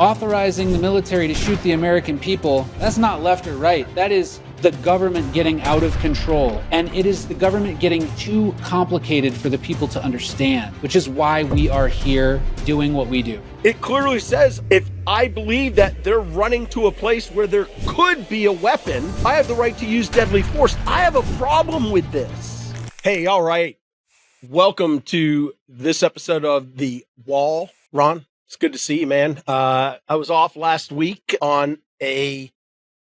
authorizing the military to shoot the American people, that's not left or right. That is the government getting out of control. And it is the government getting too complicated for the people to understand, which is why we are here doing what we do. It clearly says if I believe that they're running to a place where there could be a weapon, I have the right to use deadly force. I have a problem with this. Hey, all right. Welcome to this episode of The Wall. Ron, it's good to see you, man. I was off last week on a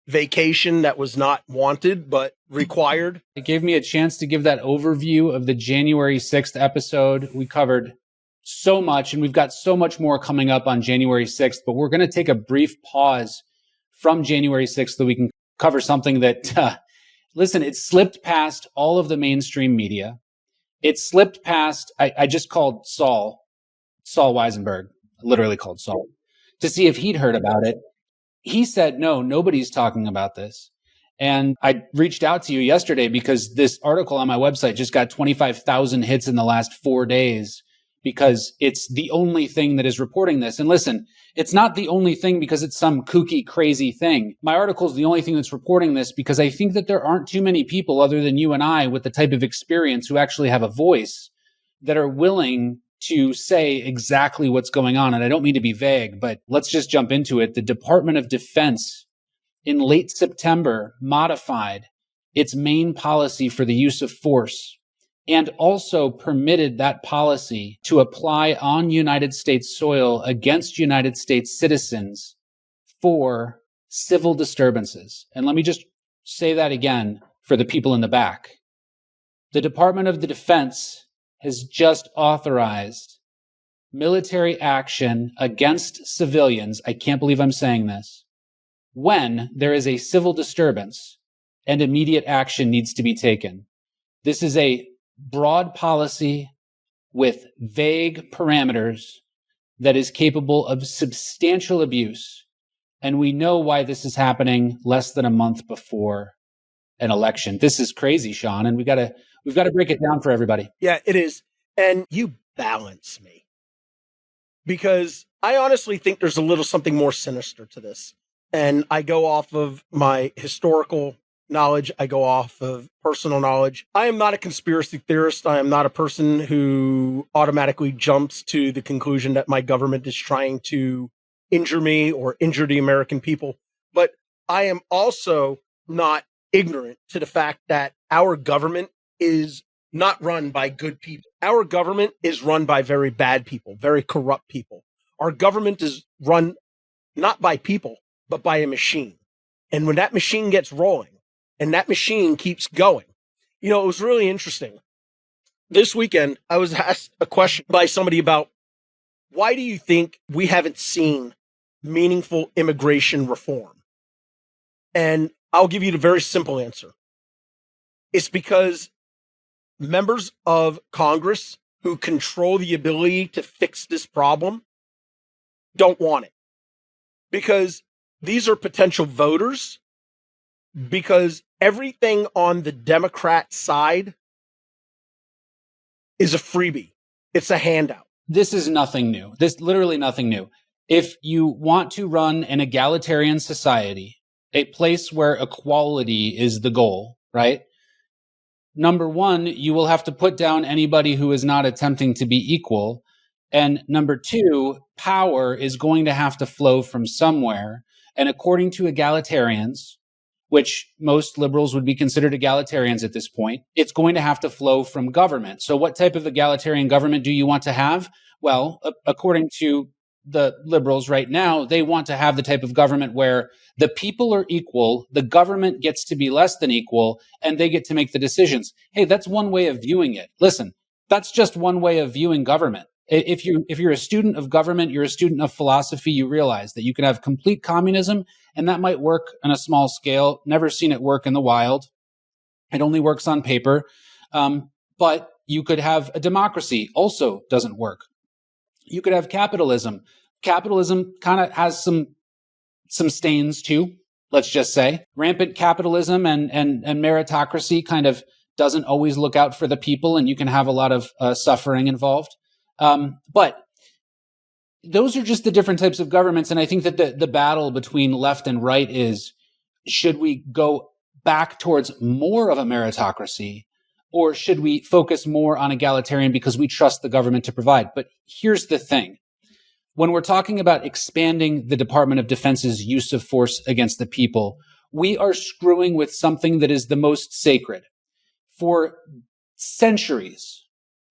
vacation that was not wanted, but required. It gave me a chance to give that overview of the January 6th episode. We covered so much, and we've got so much more coming up on January 6th, but we're going to take a brief pause from January 6th so we can cover something that, listen, it slipped past all of the mainstream media. It slipped past, I just called Saul Weisenberg, literally called Saul, to see if he'd heard about it. He said, no, nobody's talking about this. And I reached out to you yesterday because this article on my website just got 25,000 hits in the last 4 days because it's the only thing that is reporting this. And listen, it's not the only thing because it's some kooky, crazy thing. My article is the only thing that's reporting this because I think that there aren't too many people other than you and I with the type of experience who actually have a voice that are willing to say exactly what's going on. And I don't mean to be vague, but let's just jump into it. The Department of Defense in late September modified its main policy for the use of force and also permitted that policy to apply on United States soil against United States citizens for civil disturbances. And let me just say that again for the people in the back. The Department of the Defense has just authorized military action against civilians. I can't believe I'm saying this. When there is a civil disturbance and immediate action needs to be taken. This is a broad policy with vague parameters that is capable of substantial abuse. And we know why this is happening less than a month before an election. This is crazy, Sean, and we've got to break it down for everybody. Yeah, it is. And you balance me because I honestly think there's a little something more sinister to this. And I go off of my historical knowledge. I go off of personal knowledge. I am not a conspiracy theorist. I am not a person who automatically jumps to the conclusion that my government is trying to injure me or injure the American people. But I am also not ignorant to the fact that our government is not run by good people. Our government is run by very bad people, very corrupt people. Our government is run not by people, but by a machine. And when that machine gets rolling and that machine keeps going, it was really interesting. This weekend, I was asked a question by somebody about why do you think we haven't seen meaningful immigration reform? And I'll give you the very simple answer. It's because members of Congress who control the ability to fix this problem don't want it. Because these are potential voters. Because everything on the Democrat side is a freebie. It's a handout. This is nothing new. This literally nothing new. If you want to run an egalitarian society, a place where equality is the goal, right? Number one, you will have to put down anybody who is not attempting to be equal. And number two, power is going to have to flow from somewhere. And according to egalitarians, which most liberals would be considered egalitarians at this point, it's going to have to flow from government. So what type of egalitarian government do you want to have? Well, according to the liberals right now, they want to have the type of government where the people are equal, the government gets to be less than equal, and they get to make the decisions. Hey, that's one way of viewing it. Listen, that's just one way of viewing government. If you're a student of government, you're a student of philosophy, you realize that you can have complete communism, and that might work on a small scale. Never seen it work in the wild. It only works on paper. But you could have a democracy, also doesn't work. You could have capitalism. Capitalism kind of has some stains too, let's just say. Rampant capitalism and meritocracy kind of doesn't always look out for the people, and you can have a lot of suffering involved. But those are just the different types of governments. And I think that the battle between left and right is, should we go back towards more of a meritocracy, or should we focus more on egalitarian because we trust the government to provide? But here's the thing. When we're talking about expanding the Department of Defense's use of force against the people, we are screwing with something that is the most sacred. For centuries,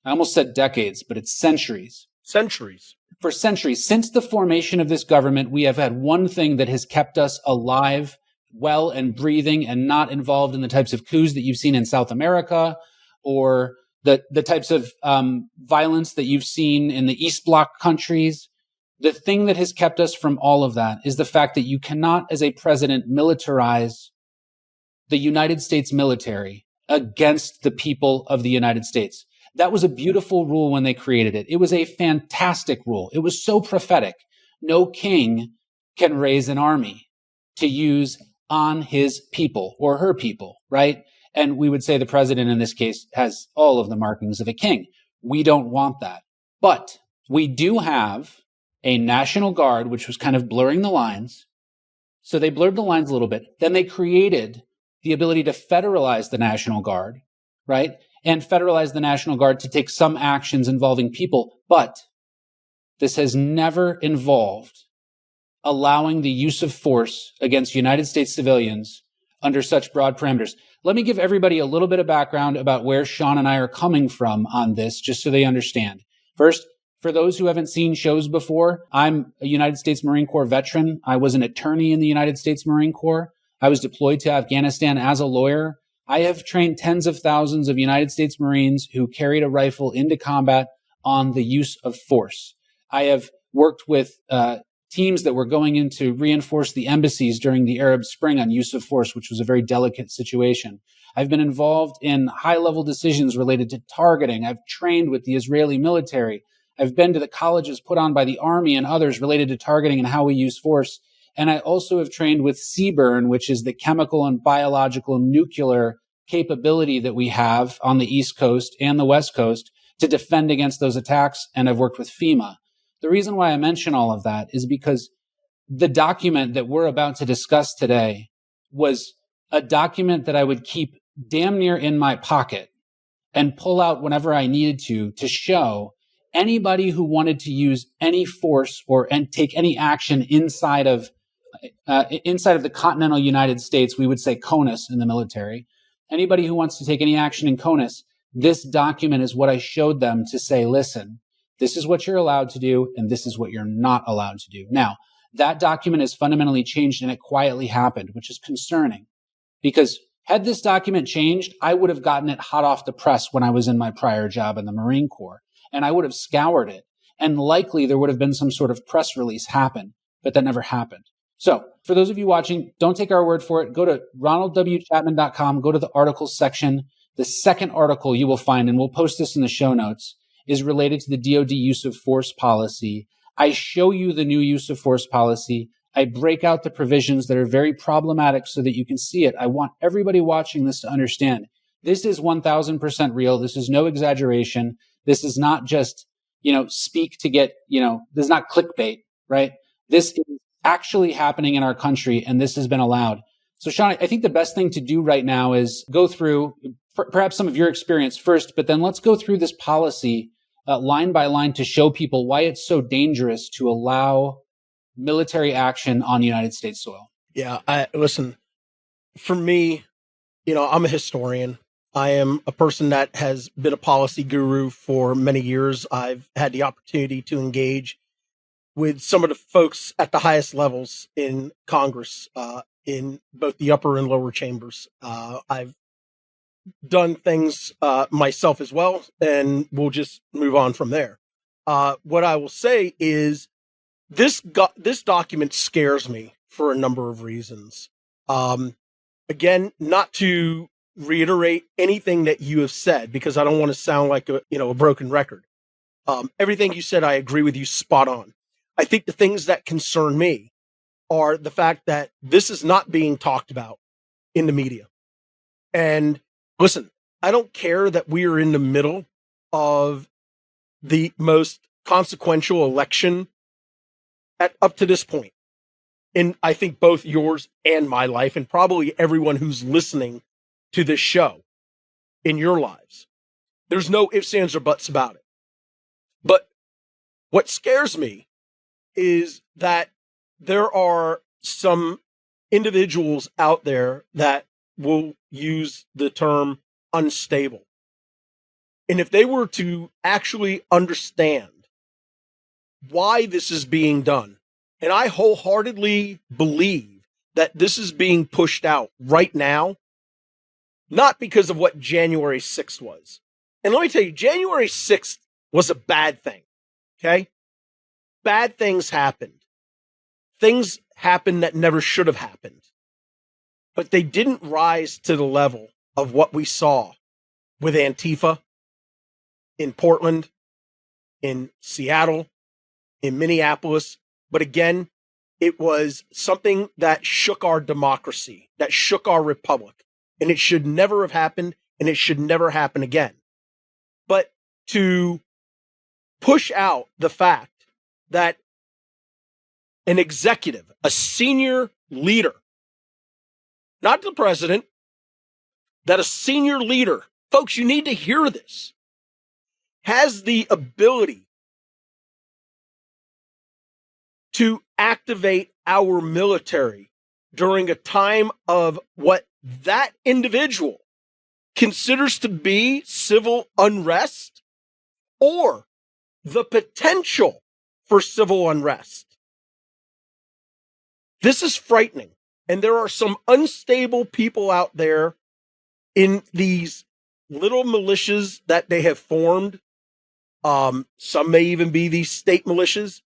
I almost said decades, but it's centuries. Centuries. For centuries, since the formation of this government, we have had one thing that has kept us alive, well, and breathing, and not involved in the types of coups that you've seen in South America, or the types of violence that you've seen in the East Bloc countries. The thing that has kept us from all of that is the fact that you cannot, as a president, militarize the United States military against the people of the United States. That was a beautiful rule when they created it. It was a fantastic rule. It was so prophetic. No king can raise an army to use on his people or her people, right? And we would say the president in this case has all of the markings of a king. We don't want that. But we do have a National Guard, which was kind of blurring the lines. So they blurred the lines a little bit. Then they created the ability to federalize the National Guard, right? And federalize the National Guard to take some actions involving people. But this has never involved allowing the use of force against United States civilians under such broad parameters. Let me give everybody a little bit of background about where Sean and I are coming from on this, just so they understand. First, for those who haven't seen shows before, I'm a United States Marine Corps veteran. I was an attorney in the United States Marine Corps. I was deployed to Afghanistan as a lawyer. I have trained tens of thousands of United States Marines who carried a rifle into combat on the use of force. I have worked with teams that were going in to reinforce the embassies during the Arab Spring on use of force, which was a very delicate situation. I've been involved in high-level decisions related to targeting. I've trained with the Israeli military. I've been to the colleges put on by the Army and others related to targeting and how we use force. And I also have trained with CBRN, which is the chemical and biological nuclear capability that we have on the East Coast and the West Coast to defend against those attacks. And I've worked with FEMA. The reason why I mention all of that is because the document that we're about to discuss today was a document that I would keep damn near in my pocket and pull out whenever I needed to show anybody who wanted to use any force and take any action inside of the continental United States. We would say CONUS in the military. Anybody who wants to take any action in CONUS, this document is what I showed them to say, listen, this is what you're allowed to do, and this is what you're not allowed to do. Now, that document has fundamentally changed, and it quietly happened, which is concerning. Because had this document changed, I would have gotten it hot off the press when I was in my prior job in the Marine Corps, and I would have scoured it. And likely there would have been some sort of press release happen, but that never happened. So for those of you watching, don't take our word for it. Go to ronaldwchapman.com, go to the articles section. The second article you will find, and we'll post this in the show notes, is related to the DoD use of force policy. I show you the new use of force policy. I break out the provisions that are very problematic so that you can see it. I want everybody watching this to understand this is 1000% real. This is no exaggeration. This is not just, speak to get, this is not clickbait, right? This is actually happening in our country, and this has been allowed. So, Sean, I think the best thing to do right now is go through perhaps some of your experience first, but then let's go through this policy line by line to show people why it's so dangerous to allow military action on United States soil. Yeah, listen, for me, I'm a historian. I am a person that has been a policy guru for many years. I've had the opportunity to engage with some of the folks at the highest levels in Congress, in both the upper and lower chambers. I've done things myself as well, and we'll just move on from there. What I will say is this document scares me for a number of reasons. Again, not to reiterate anything that you have said, because I don't want to sound like a broken record. Everything you said, I agree with you spot on. I think the things that concern me are the fact that this is not being talked about in the media. And listen, I don't care that we are in the middle of the most consequential election up to this point, in I think both yours and my life, and probably everyone who's listening to this show in your lives, there's no ifs, ands, or buts about it. But what scares me is that there are some individuals out there that will use the term unstable. And if they were to actually understand why this is being done, and I wholeheartedly believe that this is being pushed out right now, not because of what January 6th was. And let me tell you, January 6th was a bad thing, okay? Bad things happened. Things happened that never should have happened. But they didn't rise to the level of what we saw with Antifa in Portland, in Seattle, in Minneapolis. But again, it was something that shook our democracy, that shook our republic. And it should never have happened, and it should never happen again. But to push out the fact that an executive, a senior leader, not the president, that a senior leader, folks, you need to hear this, has the ability to activate our military during a time of what that individual considers to be civil unrest or the potential for civil unrest. This is frightening. And there are some unstable people out there in these little militias that they have formed. Some may even be these state militias,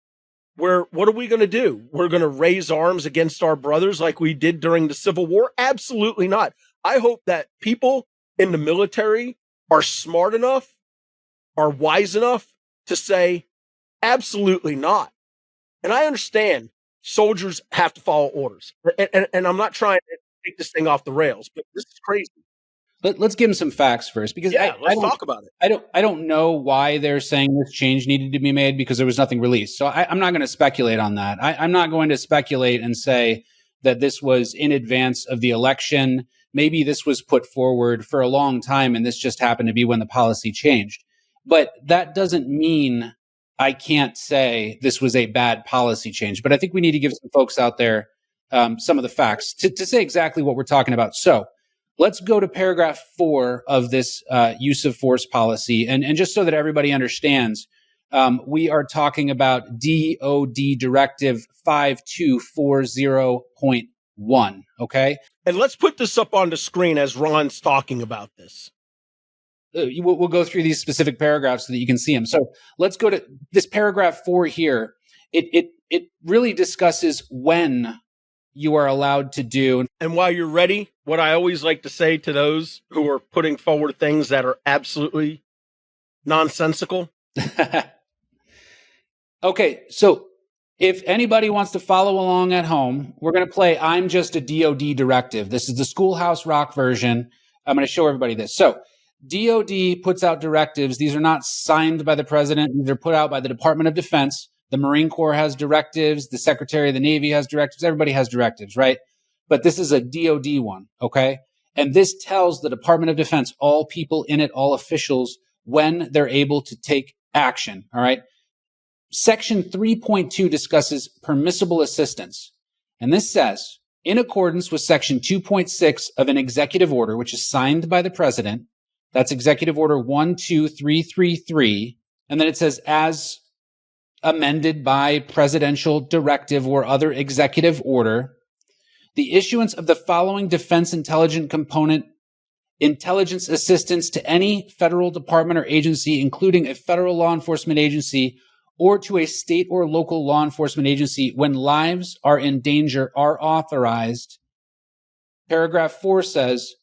where what are we going to do? We're going to raise arms against our brothers like we did during the Civil War? Absolutely not. I hope that people in the military are smart enough, are wise enough to say, absolutely not. And I understand soldiers have to follow orders. And I'm not trying to take this thing off the rails, but this is crazy. Let's give them some facts first, because let's talk about it. I don't know why they're saying this change needed to be made, because there was nothing released. So I'm not going to speculate on that. I'm not going to speculate and say that this was in advance of the election. Maybe this was put forward for a long time, and this just happened to be when the policy changed. But that doesn't mean I can't say this was a bad policy change. But I think we need to give some folks out there some of the facts to say exactly what we're talking about. So let's go to paragraph 4 of this use of force policy. And just so that everybody understands, we are talking about DoD Directive 5240.01, okay? And let's put this up on the screen as Ron's talking about this. We'll go through these specific paragraphs so that you can see them. So let's go to this paragraph 4 here. It really discusses when you are allowed to do. And while you're ready, what I always like to say to those who are putting forward things that are absolutely nonsensical. Okay, so if anybody wants to follow along at home, we're going to play I'm Just a DoD Directive. This is the Schoolhouse Rock version. I'm going to show everybody this. So DoD puts out directives. These are not signed by the president. These are put out by the Department of Defense. The Marine Corps has directives. The Secretary of the Navy has directives. Everybody has directives, right? But this is a DoD one, okay? And this tells the Department of Defense, all people in it, all officials, when they're able to take action, all right? Section 3.2 discusses permissible assistance. And this says, in accordance with Section 2.6 of an executive order, which is signed by the president, that's Executive Order 12333. And then it says, as amended by presidential directive or other executive order, the issuance of the following defense intelligence component intelligence assistance to any federal department or agency, including a federal law enforcement agency or to a state or local law enforcement agency when lives are in danger, are authorized. Paragraph 4 says,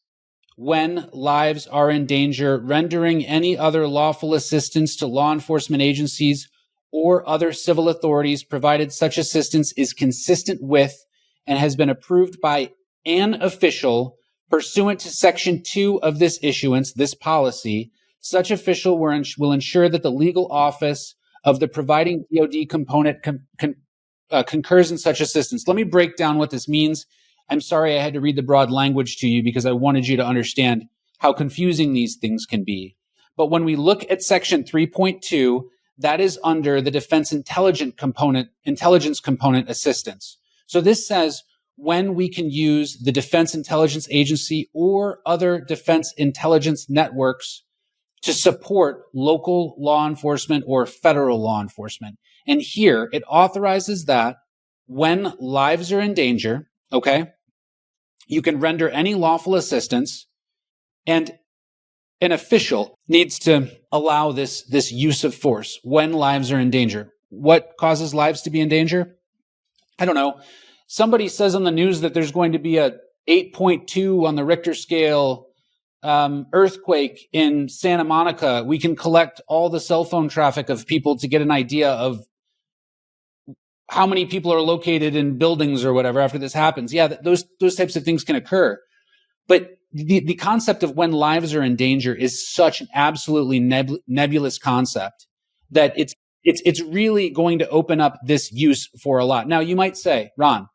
when lives are in danger, rendering any other lawful assistance to law enforcement agencies or other civil authorities, provided such assistance is consistent with and has been approved by an official pursuant to Section 2 of this issuance, this policy. Such official will ensure that the legal office of the providing DoD component concurs in such assistance. Let me break down what this means. I'm sorry I had to read the broad language to you because I wanted you to understand how confusing these things can be. But when we look at section 3.2, that is under the defense intelligence component assistance. So this says when we can use the Defense Intelligence Agency or other defense intelligence networks to support local law enforcement or federal law enforcement. And here it authorizes that when lives are in danger, okay, you can render any lawful assistance, and an official needs to allow this use of force when lives are in danger. What causes lives to be in danger? I don't know. Somebody says on the news that there's going to be a 8.2 on the Richter scale earthquake in Santa Monica. We can collect all the cell phone traffic of people to get an idea of how many people are located in buildings or whatever after this happens. Yeah, those types of things can occur. But the concept of when lives are in danger is such an absolutely nebulous concept that it's really going to open up this use for a lot. Now, you might say, Ron,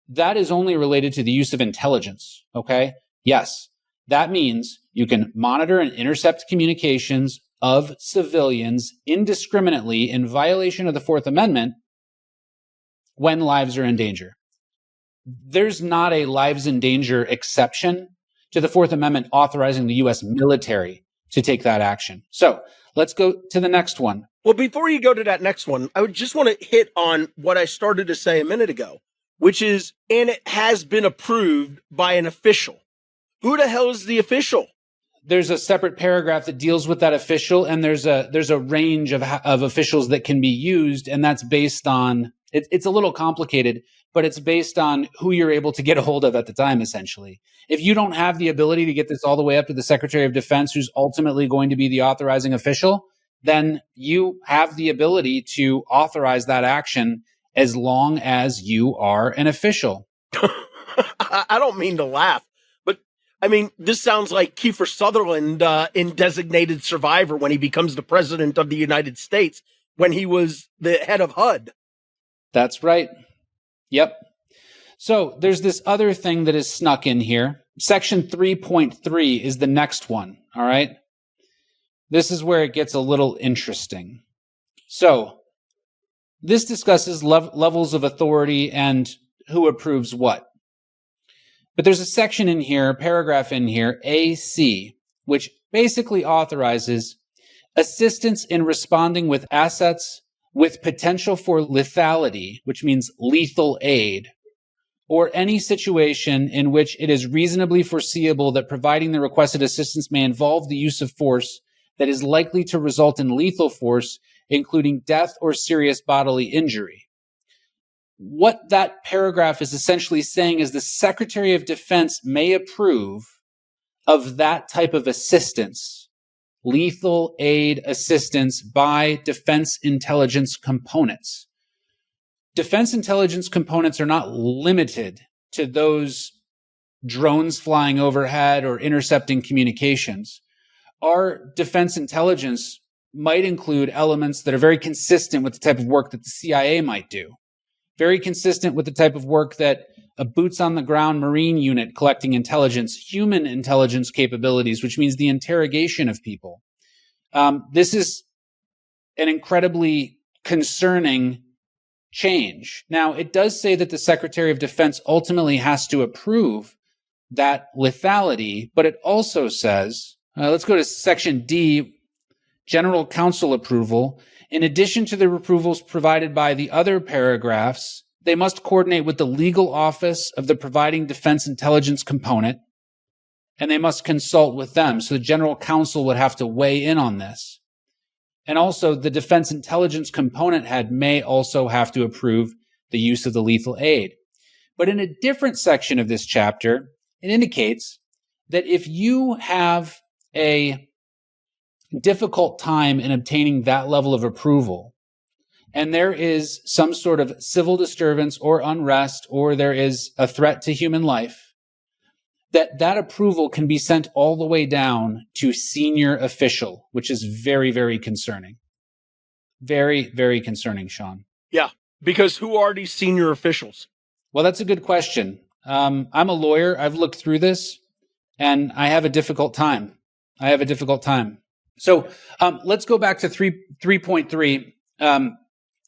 that is only related to the use of intelligence, okay? Yes, that means you can monitor and intercept communications of civilians indiscriminately in violation of the Fourth Amendment when lives are in danger. There's not a lives in danger exception to the Fourth Amendment authorizing the U.S. military to take that action. So let's go to the next one. Well, before you go to that next one, I would just want to hit on what I started to say a minute ago, which is, and it has been approved by an official. Who the hell is the official? There's a separate paragraph that deals with that official, and there's a range of officials that can be used, and that's based on, it's a little complicated, but it's based on who you're able to get a hold of at the time, essentially. If you don't have the ability to get this all the way up to the Secretary of Defense, who's ultimately going to be the authorizing official, then you have the ability to authorize that action as long as you are an official. I don't mean to laugh, but I mean, this sounds like Kiefer Sutherland in Designated Survivor when he becomes the president of the United States when he was the head of HUD. That's right. Yep. So there's this other thing that is snuck in here. Section 3.3 is the next one. All right. This is where it gets a little interesting. So this discusses levels of authority and who approves what. But there's a section in here, a paragraph in here, AC, which basically authorizes assistance in responding with assets with potential for lethality, which means lethal aid, or any situation in which it is reasonably foreseeable that providing the requested assistance may involve the use of force that is likely to result in lethal force, including death or serious bodily injury. What that paragraph is essentially saying is the Secretary of Defense may approve of that type of assistance, lethal aid assistance by defense intelligence components. Defense intelligence components are not limited to those drones flying overhead or intercepting communications. Our defense intelligence might include elements that are very consistent with the type of work that the CIA might do, very consistent with the type of work that a boots-on-the-ground Marine unit collecting intelligence, human intelligence capabilities, which means the interrogation of people. This is an incredibly concerning change. Now, it does say that the Secretary of Defense ultimately has to approve that lethality, but it also says, let's go to Section D, General Counsel approval. In addition to the approvals provided by the other paragraphs, they must coordinate with the legal office of the providing defense intelligence component, and they must consult with them. So the General Counsel would have to weigh in on this. And also, the defense intelligence component head may also have to approve the use of the lethal aid. But in a different section of this chapter, it indicates that if you have a difficult time in obtaining that level of approval, and there is some sort of civil disturbance or unrest, or there is a threat to human life, that approval can be sent all the way down to senior official, which is very, very concerning. Very, very concerning, Sean. Yeah. Because who are these senior officials? Well, that's a good question. I'm a lawyer. I've looked through this, and I have a difficult time. So let's go back to 3.3.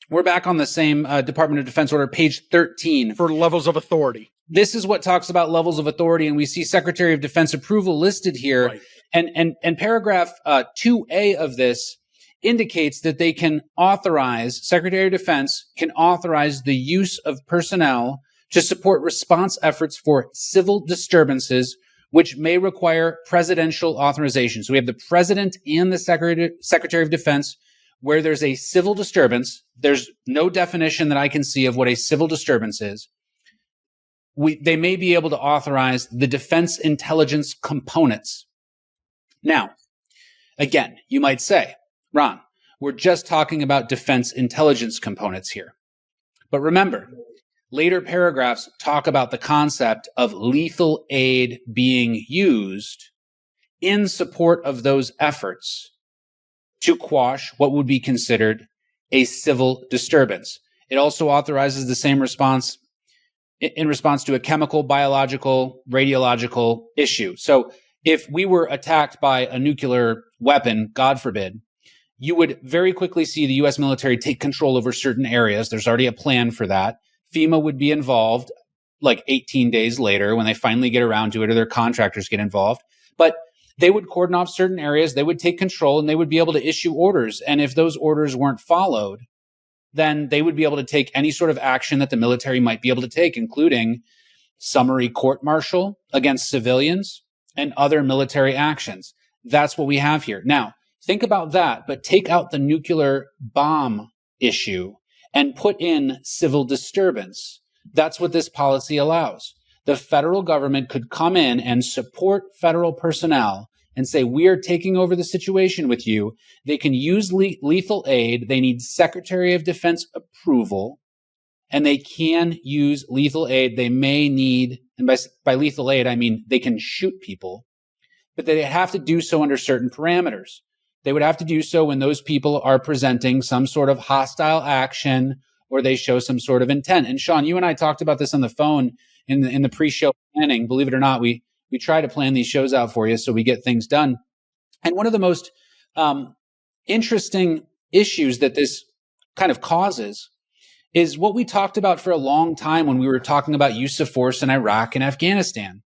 We're back on the same Department of Defense order, page 13. For levels of authority. This is what talks about levels of authority, and we see Secretary of Defense approval listed here. Right. And paragraph 2A of this indicates that they can authorize, Secretary of Defense can authorize the use of personnel to support response efforts for civil disturbances, which may require presidential authorization. So we have the president and the Secretary of Defense where there's a civil disturbance. There's no definition that I can see of what a civil disturbance is. They may be able to authorize the defense intelligence components. Now, again, you might say, Ron, we're just talking about defense intelligence components here. But remember, later paragraphs talk about the concept of lethal aid being used in support of those efforts to quash what would be considered a civil disturbance. It also authorizes the same response in response to a chemical, biological, radiological issue. So if we were attacked by a nuclear weapon, God forbid, you would very quickly see the U.S. military take control over certain areas. There's already a plan for that. FEMA would be involved like 18 days later when they finally get around to it, or their contractors get involved. But they would cordon off certain areas, they would take control, and they would be able to issue orders. And if those orders weren't followed, then they would be able to take any sort of action that the military might be able to take, including summary court-martial against civilians and other military actions. That's what we have here. Now, think about that, but take out the nuclear bomb issue and put in civil disturbance. That's what this policy allows. The federal government could come in and support federal personnel and say, we are taking over the situation with you. They can use lethal aid. They need Secretary of Defense approval, and they can use lethal aid. They may need, and by lethal aid, I mean they can shoot people, but they have to do so under certain parameters. They would have to do so when those people are presenting some sort of hostile action or they show some sort of intent. And Sean, you and I talked about this on the phone in the pre-show planning. Believe it or not, we try to plan these shows out for you so we get things done. And one of the most interesting issues that this kind of causes is what we talked about for a long time when we were talking about use of force in Iraq and Afghanistan.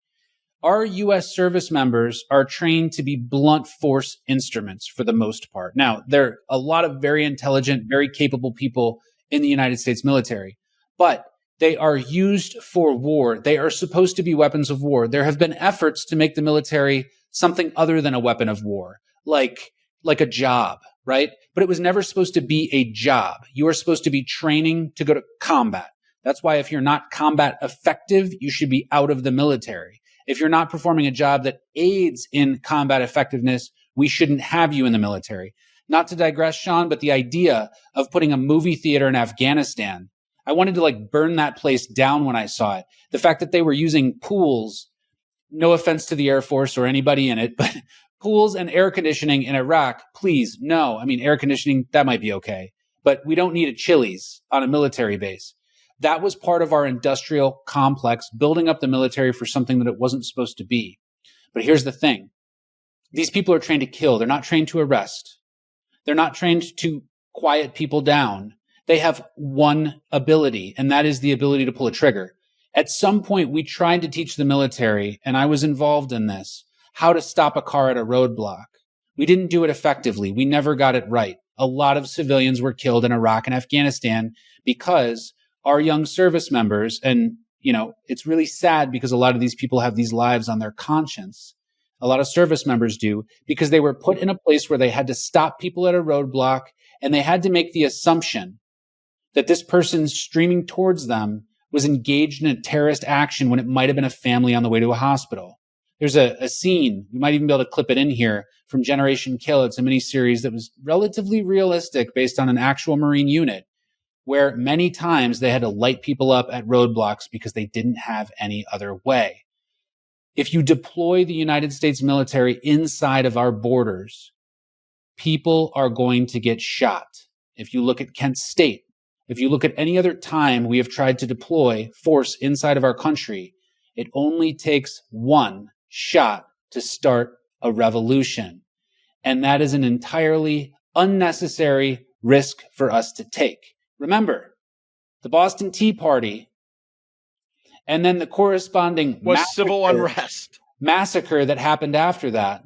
Our U.S. service members are trained to be blunt force instruments for the most part. Now, there are a lot of very intelligent, very capable people in the United States military, but they are used for war. They are supposed to be weapons of war. There have been efforts to make the military something other than a weapon of war, like a job, right? But it was never supposed to be a job. You are supposed to be training to go to combat. That's why if you're not combat effective, you should be out of the military. If you're not performing a job that aids in combat effectiveness, we shouldn't have you in the military. Not to digress, Sean, but the idea of putting a movie theater in Afghanistan, I wanted to burn that place down when I saw it. The fact that they were using pools, no offense to the Air Force or anybody in it, but pools and air conditioning in Iraq, please, no. I mean, air conditioning, that might be okay, but we don't need a Chili's on a military base. That was part of our industrial complex, building up the military for something that it wasn't supposed to be. But here's the thing. These people are trained to kill. They're not trained to arrest. They're not trained to quiet people down. They have one ability, and that is the ability to pull a trigger. At some point, we tried to teach the military, and I was involved in this, how to stop a car at a roadblock. We didn't do it effectively. We never got it right. A lot of civilians were killed in Iraq and Afghanistan because our young service members, and it's really sad because a lot of these people have these lives on their conscience. A lot of service members do, because they were put in a place where they had to stop people at a roadblock, and they had to make the assumption that this person streaming towards them was engaged in a terrorist action when it might have been a family on the way to a hospital. There's a scene, we might even be able to clip it in here, from Generation Kill. It's a miniseries that was relatively realistic based on an actual Marine unit, where many times they had to light people up at roadblocks because they didn't have any other way. If you deploy the United States military inside of our borders, people are going to get shot. If you look at Kent State, if you look at any other time we have tried to deploy force inside of our country, it only takes one shot to start a revolution. And that is an entirely unnecessary risk for us to take. Remember, the Boston Tea Party and then the corresponding was civil unrest. Massacre that happened after that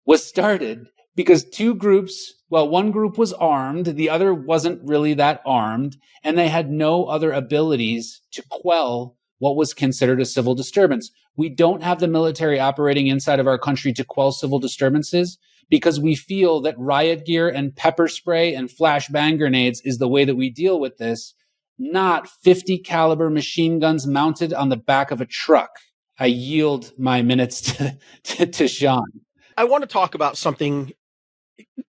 was started because two groups, well, one group was armed, the other wasn't really that armed, and they had no other abilities to quell what was considered a civil disturbance. We don't have the military operating inside of our country to quell civil disturbances because we feel that riot gear and pepper spray and flashbang grenades is the way that we deal with this, not 50 caliber machine guns mounted on the back of a truck. I yield my minutes to Sean. I want to talk about something,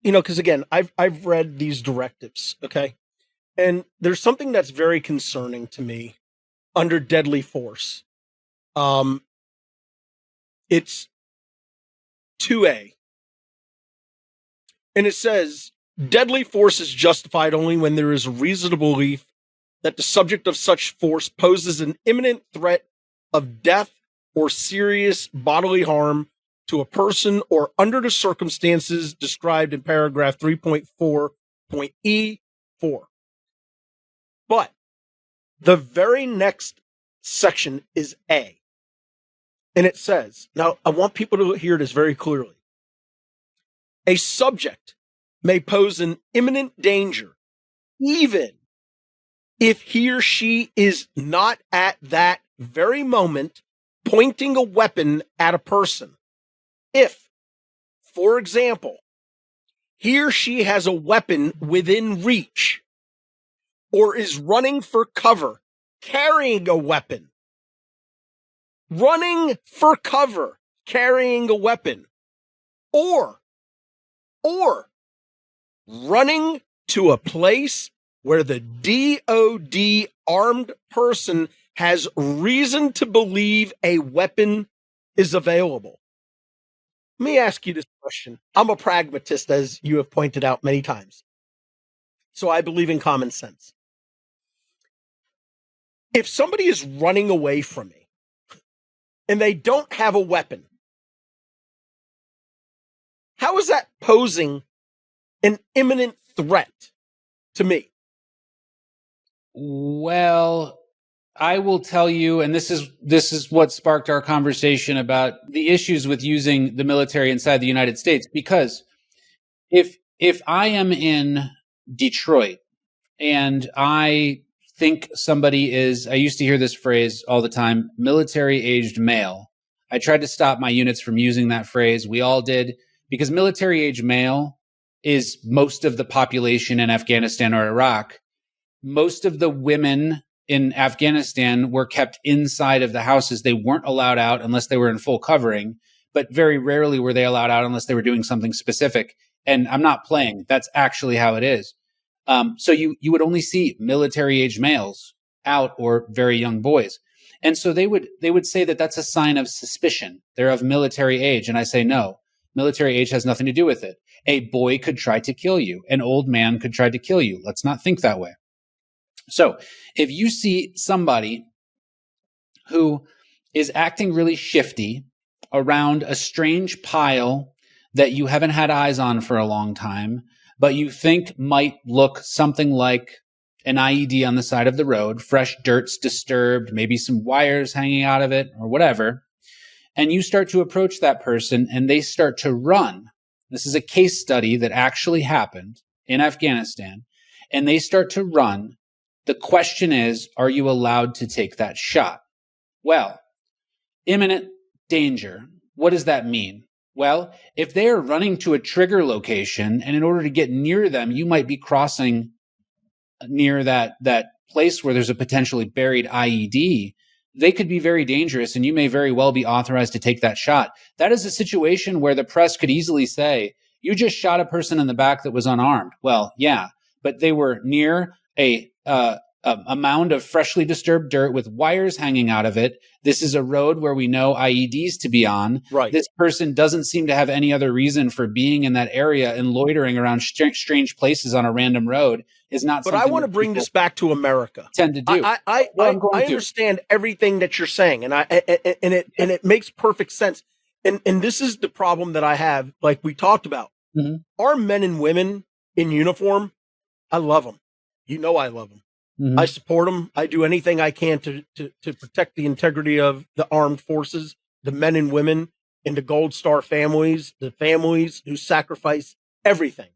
because again, I've read these directives, okay? And there's something that's very concerning to me under deadly force. It's 2A. And it says, deadly force is justified only when there is a reasonable belief that the subject of such force poses an imminent threat of death or serious bodily harm to a person or under the circumstances described in paragraph 3.4.E4. But the very next section is A. And it says, now I want people to hear this very clearly. A subject may pose an imminent danger even if he or she is not at that very moment pointing a weapon at a person. If, for example, he or she has a weapon within reach or is running for cover, carrying a weapon, running for cover, carrying a weapon, or running to a place where the DoD armed person has reason to believe a weapon is available. Let me ask you this question. I'm a pragmatist, as you have pointed out many times. So I believe in common sense. If somebody is running away from me and they don't have a weapon, how is that posing an imminent threat to me? Well, I will tell you, and this is what sparked our conversation about the issues with using the military inside the United States. Because if I am in Detroit and I think somebody is, I used to hear this phrase all the time, military-aged male. I tried to stop my units from using that phrase. We all did, because military-aged male is most of the population in Afghanistan or Iraq. Most of the women in Afghanistan were kept inside of the houses. They weren't allowed out unless they were in full covering, but very rarely were they allowed out unless they were doing something specific. And I'm not playing. That's actually how it is. So you would only see military-age males out or very young boys. And so they would say that that's a sign of suspicion. They're of military age. And I say, no, military age has nothing to do with it. A boy could try to kill you. An old man could try to kill you. Let's not think that way. So if you see somebody who is acting really shifty around a strange pile that you haven't had eyes on for a long time, but you think might look something like an IED on the side of the road, fresh dirt's disturbed, maybe some wires hanging out of it or whatever, and you start to approach that person and they start to run. This is a case study that actually happened in Afghanistan, and they start to run. The question is, are you allowed to take that shot? Well, imminent danger. What does that mean? Well, if they are running to a trigger location, and in order to get near them, you might be crossing near that place where there's a potentially buried IED, they could be very dangerous, and you may very well be authorized to take that shot. That is a situation where the press could easily say, you just shot a person in the back that was unarmed. Well, yeah, but they were near a a mound of freshly disturbed dirt with wires hanging out of it. This is a road where we know IEDs to be on. Right. This person doesn't seem to have any other reason for being in that area and loitering around strange places on a random road is not but something I want to bring this back to America. Tend to do. I understand everything that you're saying, and it makes perfect sense. And this is the problem that I have, like we talked about. Mm-hmm. Our men and women in uniform, I love them. You know I love them. Mm-hmm. I support them. I do anything I can to protect the integrity of the armed forces, the men and women in the Gold Star families, the families who sacrifice everything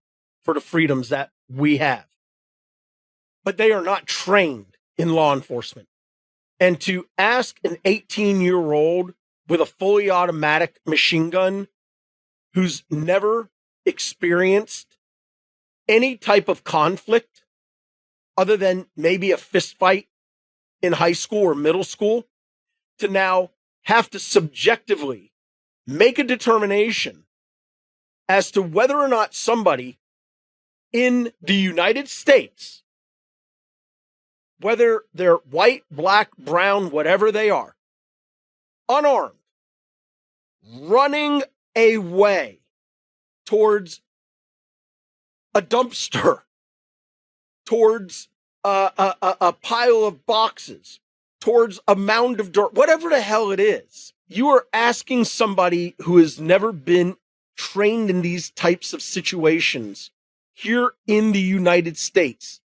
for the freedoms that we have. But they are not trained in law enforcement. And to ask an 18-year-old with a fully automatic machine gun who's never experienced any type of conflict other than maybe a fist fight in high school or middle school, to now have to subjectively make a determination as to whether or not somebody in the United States, whether they're white, black, brown, whatever they are, unarmed, running away towards a dumpster, towards a pile of boxes, towards a mound of dirt, whatever the hell it is. You are asking somebody who has never been trained in these types of situations here in the United States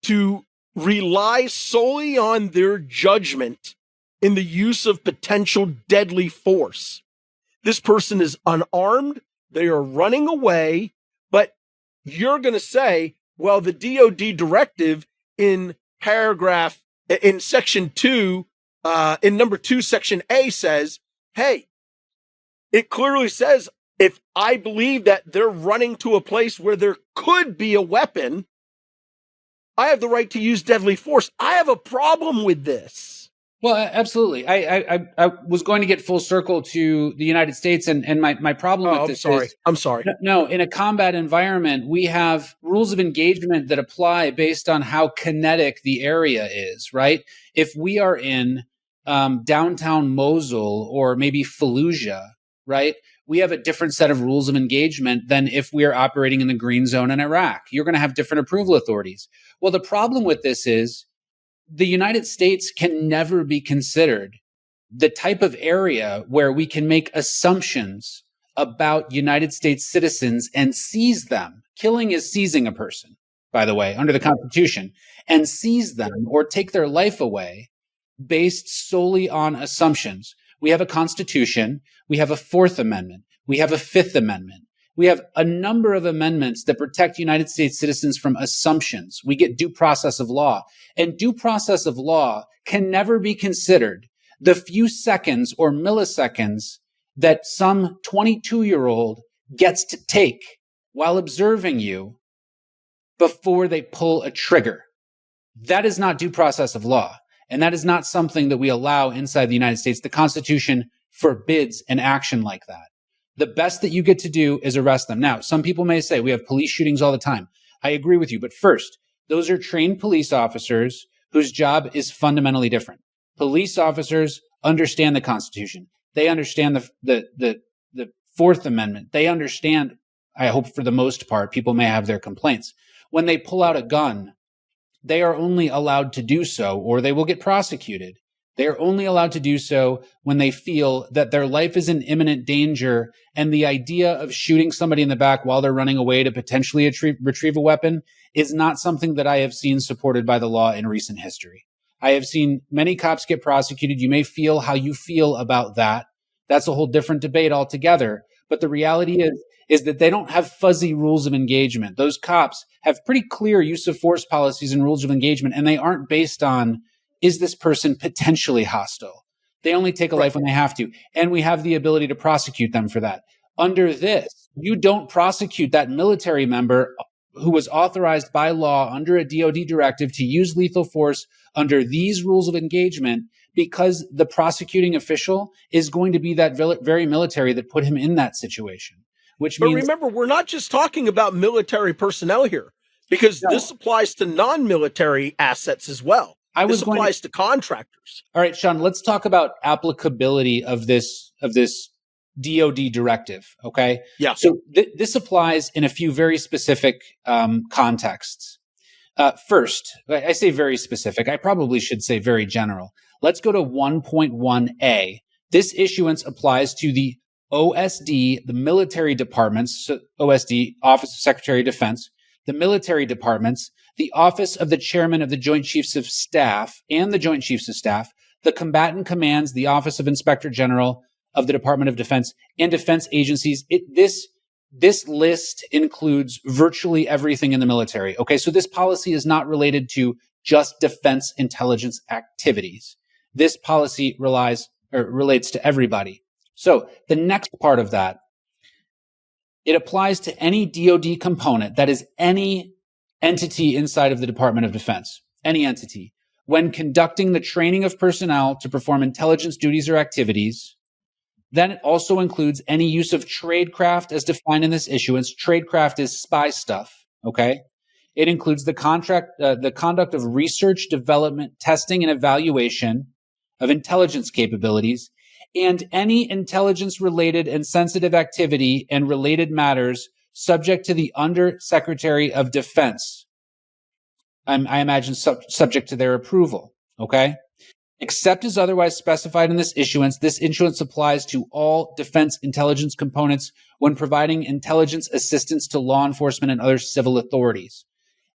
to rely solely on their judgment in the use of potential deadly force. This person is unarmed. They are running away, but you're going to say, well, the DoD directive in section 2, in number 2, section A says, hey, it clearly says if I believe that they're running to a place where there could be a weapon, I have the right to use deadly force. I have a problem with this. Well, absolutely. I was going to get full circle to the United States, and my problem with this is... I'm sorry. No, in a combat environment, we have rules of engagement that apply based on how kinetic the area is, right? If we are in downtown Mosul or maybe Fallujah, right, we have a different set of rules of engagement than if we are operating in the green zone in Iraq. You're going to have different approval authorities. Well, the problem with this is the United States can never be considered the type of area where we can make assumptions about United States citizens and seize them. Killing is seizing a person, by the way, under the Constitution, and seize them or take their life away based solely on assumptions. We have a Constitution. We have a Fourth Amendment. We have a Fifth Amendment. We have a number of amendments that protect United States citizens from assumptions. We get due process of law. And due process of law can never be considered the few seconds or milliseconds that some 22-year-old gets to take while observing you before they pull a trigger. That is not due process of law. And that is not something that we allow inside the United States. The Constitution forbids an action like that. The best that you get to do is arrest them. Now, some people may say we have police shootings all the time. I agree with you. But first, those are trained police officers whose job is fundamentally different. Police officers understand the Constitution. They understand the Fourth Amendment. They understand, I hope for the most part, people may have their complaints. When they pull out a gun, they are only allowed to do so, or they will get prosecuted. They are only allowed to do so when they feel that their life is in imminent danger, and the idea of shooting somebody in the back while they're running away to potentially retrieve a weapon is not something that I have seen supported by the law in recent history. I have seen many cops get prosecuted. You may feel how you feel about that. That's a whole different debate altogether. But the reality is that they don't have fuzzy rules of engagement. Those cops have pretty clear use of force policies and rules of engagement, and they aren't based on, is this person potentially hostile? They only take a life when they have to. And we have the ability to prosecute them for that. Under this, you don't prosecute that military member who was authorized by law under a DoD directive to use lethal force under these rules of engagement, because the prosecuting official is going to be that very military that put him in that situation. But remember, we're not just talking about military personnel here. Because this applies to non-military assets as well. This applies to contractors. All right, Sean, let's talk about applicability of this DoD directive, okay? Yeah. So this applies in a few very specific contexts. First, I say very specific. I probably should say very general. Let's go to 1.1a. This issuance applies to the OSD, the military departments, so OSD, Office of Secretary of Defense, the military departments, the Office of the Chairman of the Joint Chiefs of Staff and the Joint Chiefs of Staff, the combatant commands, the Office of Inspector General of the Department of Defense, and defense agencies. This list includes virtually everything in the military. Okay, so this policy is not related to just defense intelligence activities. This policy relates to everybody. So the next part of that, it applies to any DoD component, that is any entity inside of the Department of Defense, any entity, when conducting the training of personnel to perform intelligence duties or activities. Then it also includes any use of tradecraft as defined in this issuance. Tradecraft is spy stuff, okay? It includes the conduct of research, development, testing, and evaluation of intelligence capabilities, and any intelligence-related and sensitive activity and related matters subject to the Undersecretary of Defense. I imagine subject to their approval, okay? Except as otherwise specified in this issuance applies to all defense intelligence components when providing intelligence assistance to law enforcement and other civil authorities.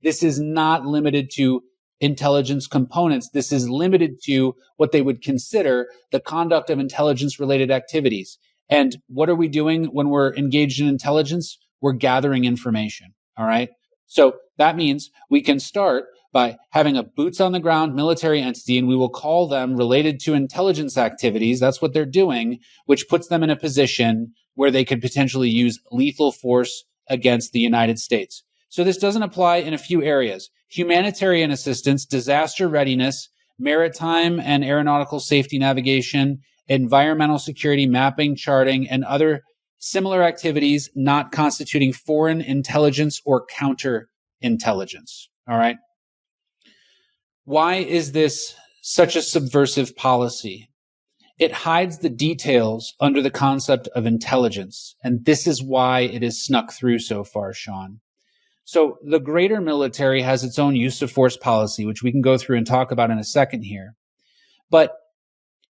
This is not limited to intelligence components. This is limited to what they would consider the conduct of intelligence-related activities. And what are we doing when we're engaged in intelligence? We're gathering information, all right? So that means we can start by having a boots-on-the-ground military entity, and we will call them related to intelligence activities. That's what they're doing, which puts them in a position where they could potentially use lethal force against the United States. So this doesn't apply in a few areas: humanitarian assistance, disaster readiness, maritime and aeronautical safety navigation, environmental security, mapping, charting, and other similar activities not constituting foreign intelligence or counterintelligence. All right. Why is this such a subversive policy? It hides the details under the concept of intelligence, and this is why it is snuck through so far, Sean. So the greater military has its own use of force policy, which we can go through and talk about in a second here. But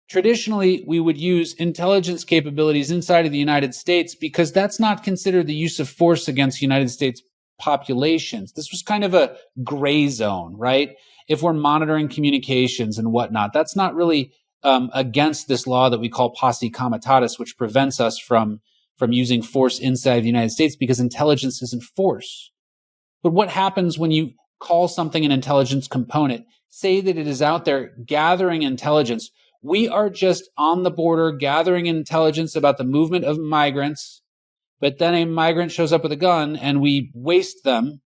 traditionally, we would use intelligence capabilities inside of the United States because that's not considered the use of force against United States populations. This was kind of a gray zone, right? If we're monitoring communications and whatnot, that's not really against this law that we call posse comitatus, which prevents us from using force inside the United States because intelligence isn't force. But what happens when you call something an intelligence component? Say that it is out there gathering intelligence. We are just on the border gathering intelligence about the movement of migrants, but then a migrant shows up with a gun and we waste them.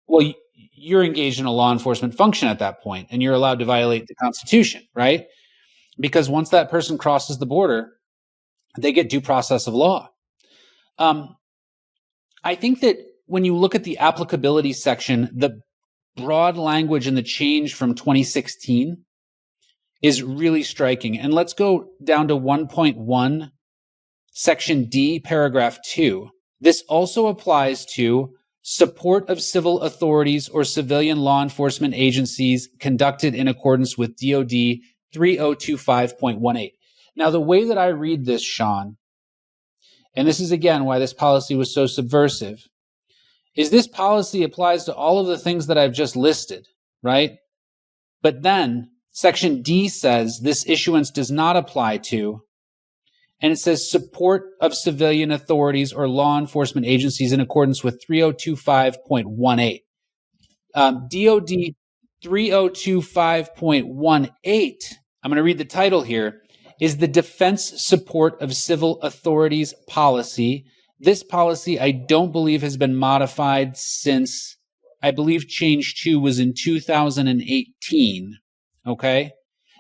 Well, you're engaged in a law enforcement function at that point, and you're allowed to violate the Constitution, right? Because once that person crosses the border, they get due process of law. I think that when you look at the applicability section, the broad language and the change from 2016 is really striking. And let's go down to 1.1, section D, paragraph 2. This also applies to support of civil authorities or civilian law enforcement agencies conducted in accordance with DoD 3025.18. Now, the way that I read this, Sean, and this is again why this policy was so subversive, is this policy applies to all of the things that I've just listed, right? But then section D says this issuance does not apply to, and it says support of civilian authorities or law enforcement agencies in accordance with 3025.18. DoD 3025.18, I'm going to read the title here, is the Defense Support of Civil Authorities Policy. This policy, I don't believe, has been modified since, I believe change 2 was in 2018, okay?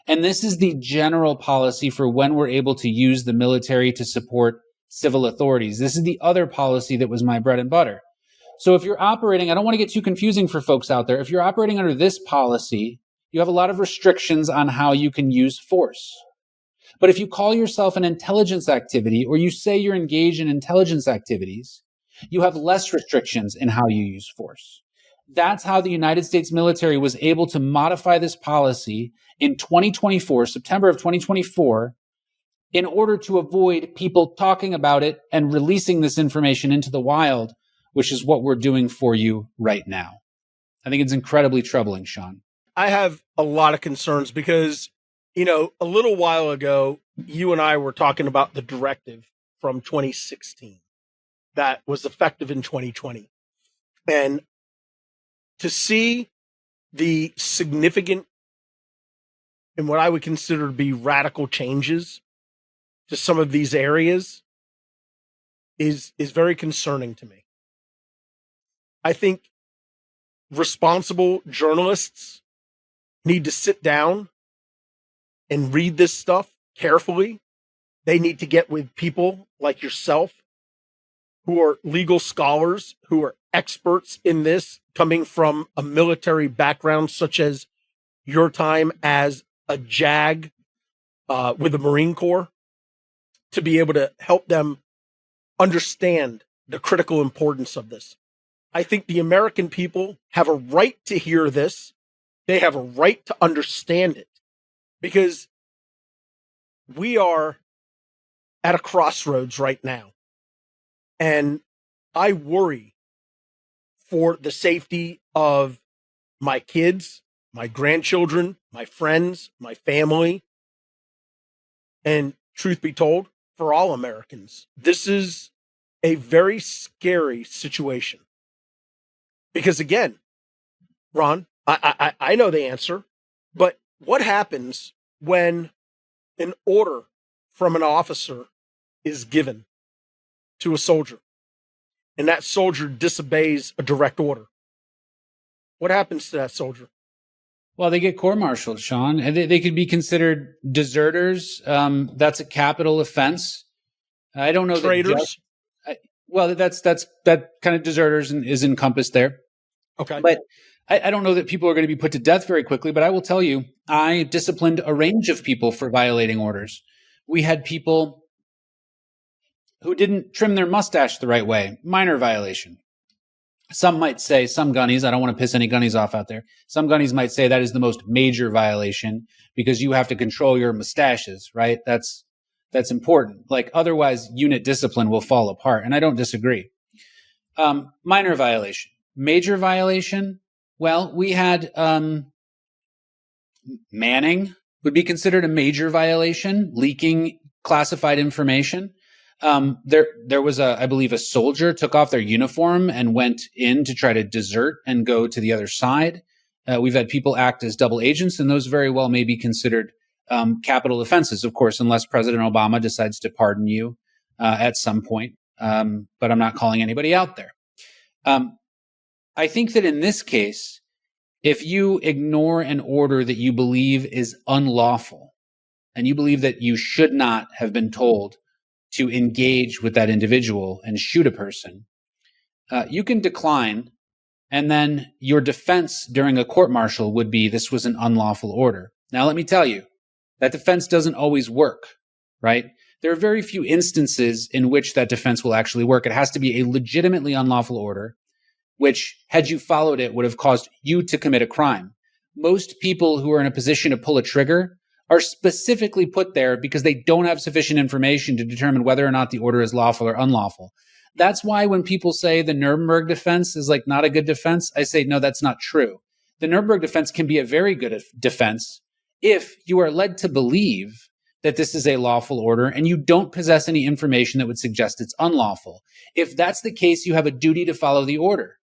And this is the general policy for when we're able to use the military to support civil authorities. This is the other policy that was my bread and butter. So if you're operating, I don't want to get too confusing for folks out there. If you're operating under this policy, you have a lot of restrictions on how you can use force. But if you call yourself an intelligence activity, or you say you're engaged in intelligence activities, you have less restrictions in how you use force. That's how the United States military was able to modify this policy in 2024, September of 2024, in order to avoid people talking about it and releasing this information into the wild, which is what we're doing for you right now. I think it's incredibly troubling, Sean. I have a lot of concerns because, a little while ago, you and I were talking about the directive from 2016 that was effective in 2020. And to see the significant and what I would consider to be radical changes to some of these areas is very concerning to me. I think responsible journalists need to sit down and read this stuff carefully. They need to get with people like yourself who are legal scholars, who are experts in this, coming from a military background, such as your time as a JAG with the Marine Corps, to be able to help them understand the critical importance of this. I think the American people have a right to hear this. They have a right to understand it, because we are at a crossroads right now. And I worry for the safety of my kids, my grandchildren, my friends, my family, and truth be told, for all Americans. This is a very scary situation. Because again, Ron, I know the answer, but what happens when an order from an officer is given to a soldier and that soldier disobeys a direct order? What happens to that soldier? Well, they get court-martialed, Sean, and they could be considered deserters. That's a capital offense. I don't know. Traitors? That kind of deserters is encompassed there. Okay. But I don't know that people are going to be put to death very quickly, but I will tell you, I disciplined a range of people for violating orders. We had people who didn't trim their mustache the right way, minor violation. Some might say, some gunnies, I don't want to piss any gunnies off out there. Some gunnies might say that is the most major violation because you have to control your mustaches, right? That's important. Like otherwise unit discipline will fall apart. And I don't disagree. Minor violation. Major violation. Well, we had, manning would be considered a major violation, leaking classified information. There was I believe a soldier took off their uniform and went in to try to desert and go to the other side. We've had people act as double agents, and those very well may be considered capital offenses, of course, unless President Obama decides to pardon you at some point. But I'm not calling anybody out there. I think that in this case, if you ignore an order that you believe is unlawful, and you believe that you should not have been told to engage with that individual and shoot a person, you can decline, and then your defense during a court-martial would be this was an unlawful order. Now, let me tell you, that defense doesn't always work, right? There are very few instances in which that defense will actually work. It has to be a legitimately unlawful order, which, had you followed it, would have caused you to commit a crime. Most people who are in a position to pull a trigger are specifically put there because they don't have sufficient information to determine whether or not the order is lawful or unlawful. That's why when people say the Nuremberg defense is like not a good defense, I say, no, that's not true. The Nuremberg defense can be a very good defense if you are led to believe that this is a lawful order and you don't possess any information that would suggest it's unlawful. If that's the case, you have a duty to follow the order.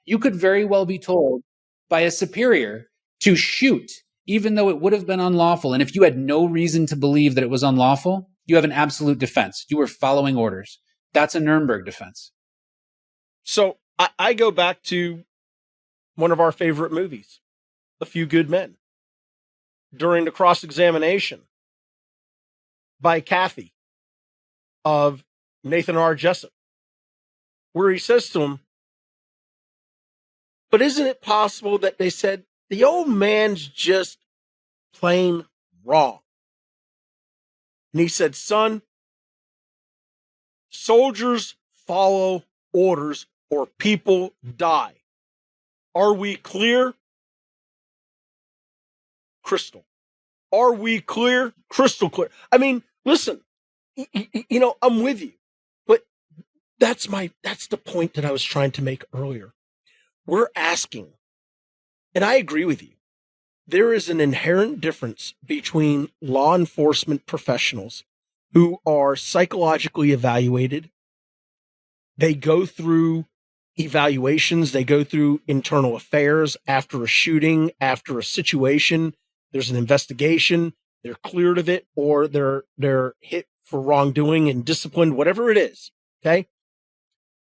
You could very well be told by a superior to shoot, even though it would have been unlawful. And if you had no reason to believe that it was unlawful, you have an absolute defense. You were following orders. That's a Nuremberg defense. So I go back to one of our favorite movies, A Few Good Men. During the cross-examination by Kathy of Nathan R. Jessup, where he says to him, But isn't it possible that they said the old man's just plain wrong? And he said, son, soldiers follow orders or people die. Are we clear? Crystal. Are we clear? Crystal clear. I mean, listen, I'm with you, but that's the point that I was trying to make earlier. We're asking, and I agree with you, there is an inherent difference between law enforcement professionals who are psychologically evaluated. They go through evaluations. They go through internal affairs after a shooting, after a situation. There's an investigation. They're cleared of it, or they're hit for wrongdoing and disciplined, whatever it is. Okay.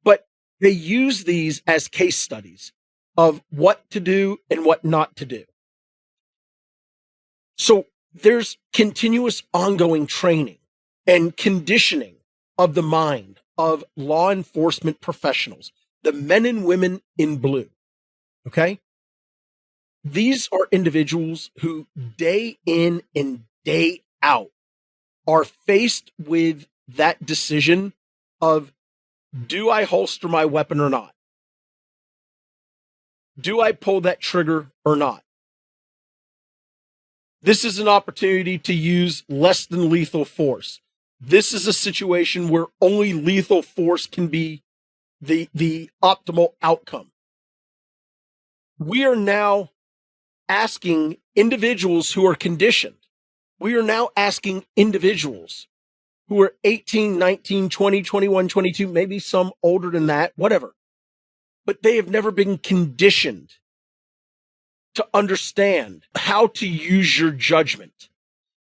But they use these as case studies of what to do and what not to do. So there's continuous ongoing training and conditioning of the mind of law enforcement professionals, the men and women in blue. Okay. These are individuals who day in and day out are faced with that decision of, do I holster my weapon or not? Do I pull that trigger or not? This is an opportunity to use less than lethal force. This is a situation where only lethal force can be the optimal outcome. We are now asking individuals who are conditioned. We are now asking individuals who are 18, 19, 20, 21, 22, maybe some older than that, whatever. But they have never been conditioned to understand how to use your judgment.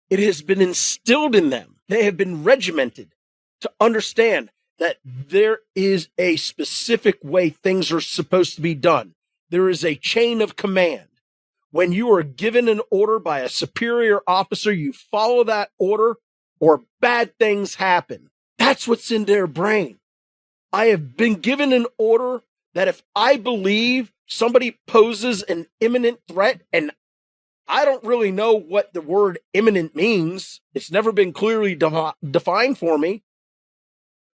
It has been instilled in them. They have been regimented to understand that there is a specific way things are supposed to be done. There is a chain of command. When you are given an order by a superior officer, you follow that order or bad things happen. That's what's in their brain. I have been given an order that if I believe somebody poses an imminent threat, and I don't really know what the word imminent means. It's never been clearly defined for me.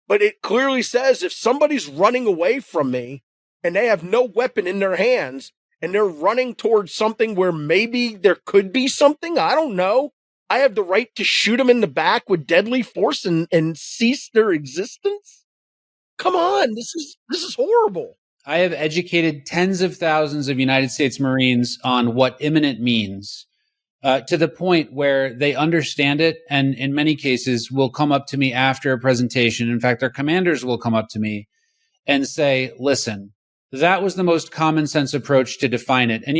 But it clearly says if somebody's running away from me and they have no weapon in their hands and they're running towards something where maybe there could be something, I don't know, I have the right to shoot them in the back with deadly force and cease their existence? Come on, this is horrible. I have educated tens of thousands of United States Marines on what imminent means, to the point where they understand it, and in many cases will come up to me after a presentation. In fact, their commanders will come up to me and say, listen, that was the most common sense approach to define it. And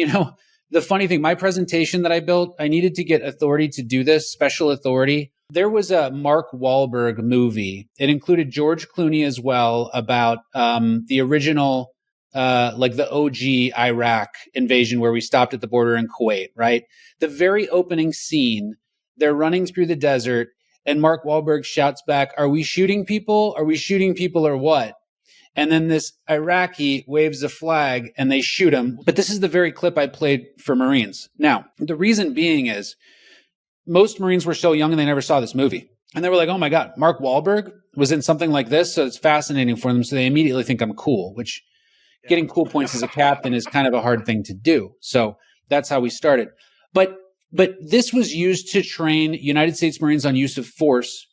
the funny thing, my presentation that I built, I needed to get authority to do this, special authority. There was a Mark Wahlberg movie. It included George Clooney as well, about the original, like the OG Iraq invasion where we stopped at the border in Kuwait, right? The very opening scene, they're running through the desert and Mark Wahlberg shouts back, are we shooting people? Are we shooting people or what? And then this Iraqi waves a flag and they shoot him. But this is the very clip I played for Marines. Now, the reason being is most Marines were so young and they never saw this movie. And they were like, oh my God, Mark Wahlberg was in something like this. So it's fascinating for them. So they immediately think I'm cool, which getting cool points as a captain is kind of a hard thing to do. So that's how we started. But this was used to train United States Marines on use of force.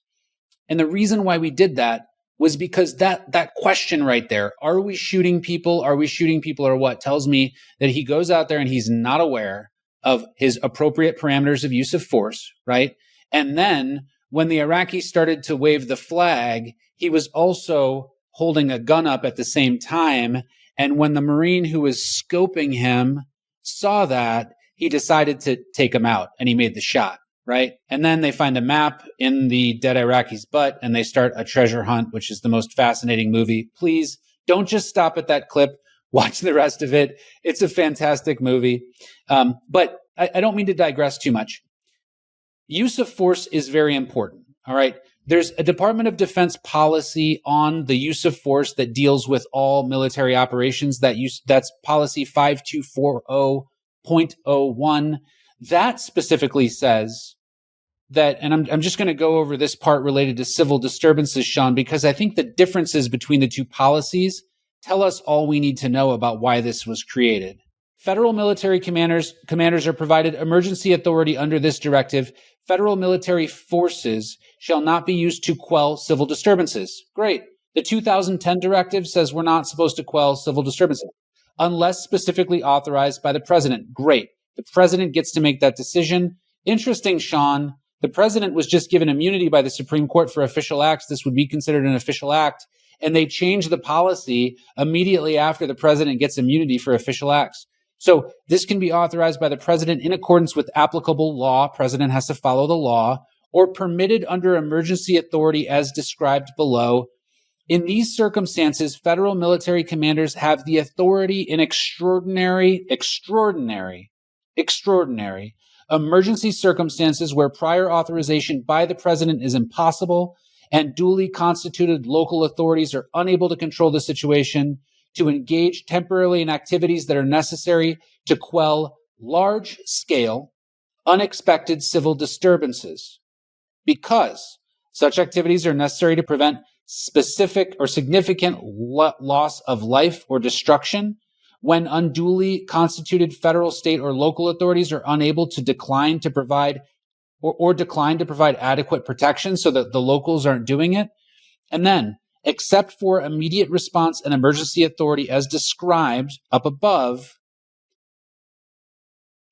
And the reason why we did that was because that question right there, are we shooting people? Are we shooting people or what? Tells me that he goes out there and he's not aware of his appropriate parameters of use of force, right? And then when the Iraqis started to wave the flag, he was also holding a gun up at the same time. And when the Marine who was scoping him saw that, he decided to take him out and he made the shot, right? And then they find a map in the dead Iraqi's butt and they start a treasure hunt, which is the most fascinating movie. Please don't just stop at that clip. Watch the rest of it. It's a fantastic movie. But I don't mean to digress too much. Use of force is very important. All right. There's a Department of Defense policy on the use of force that deals with all military operations. That's policy 5240.01. That specifically says that, and I'm just going to go over this part related to civil disturbances, Sean, because I think the differences between the two policies tell us all we need to know about why this was created. Federal military commanders are provided emergency authority under this directive. Federal military forces shall not be used to quell civil disturbances. Great. The 2010 directive says we're not supposed to quell civil disturbances unless specifically authorized by the president. Great. The president gets to make that decision. Interesting, Sean. The president was just given immunity by the Supreme Court for official acts. This would be considered an official act. And they changed the policy immediately after the president gets immunity for official acts. So this can be authorized by the president in accordance with applicable law. President has to follow the law, or permitted under emergency authority as described below. In these circumstances, federal military commanders have the authority in extraordinary emergency circumstances where prior authorization by the president is impossible and duly constituted local authorities are unable to control the situation, to engage temporarily in activities that are necessary to quell large-scale, unexpected civil disturbances, because such activities are necessary to prevent specific or significant loss of life or destruction, when unduly constituted federal, state, or local authorities are unable to decline to provide adequate protection so that the locals aren't doing it. And then, except for immediate response and emergency authority as described up above,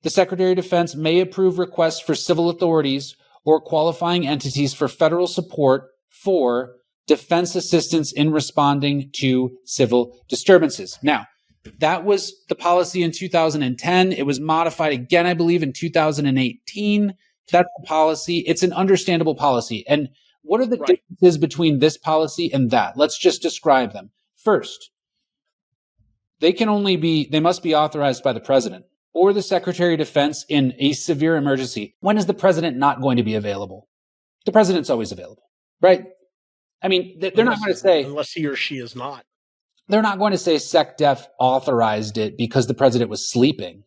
the Secretary of Defense may approve requests for civil authorities or qualifying entities for federal support for defense assistance in responding to civil disturbances. Now, that was the policy in 2010. It was modified again, I believe, in 2018. That's the policy. It's an understandable policy. And what are the differences between this policy and that? Let's just describe them. First, they must be authorized by the president or the Secretary of Defense in a severe emergency. When is the president not going to be available? The president's always available, right? I mean, they're not going to say... Unless he or she is not. They're not going to say SecDef authorized it because the president was sleeping.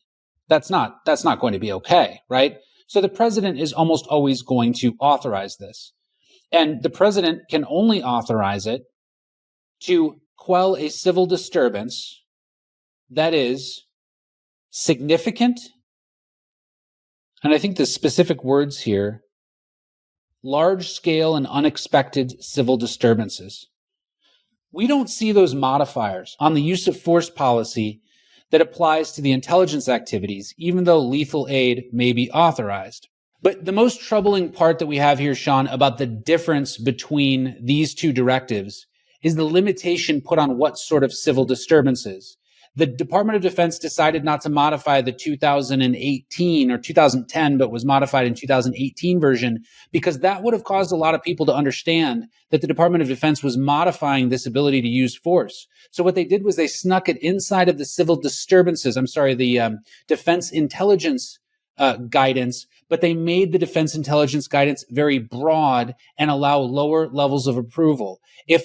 That's not going to be okay, right? So the president is almost always going to authorize this. And the president can only authorize it to quell a civil disturbance that is significant, and I think the specific words here, large-scale and unexpected civil disturbances. We don't see those modifiers on the use of force policy that applies to the intelligence activities, even though lethal aid may be authorized. But the most troubling part that we have here, Sean, about the difference between these two directives is the limitation put on what sort of civil disturbances. The Department of Defense decided not to modify the 2018 or 2010, but was modified in 2018 version, because that would have caused a lot of people to understand that the Department of Defense was modifying this ability to use force. So what they did was they snuck it inside of the the defense intelligence guidance, but they made the defense intelligence guidance very broad and allow lower levels of approval.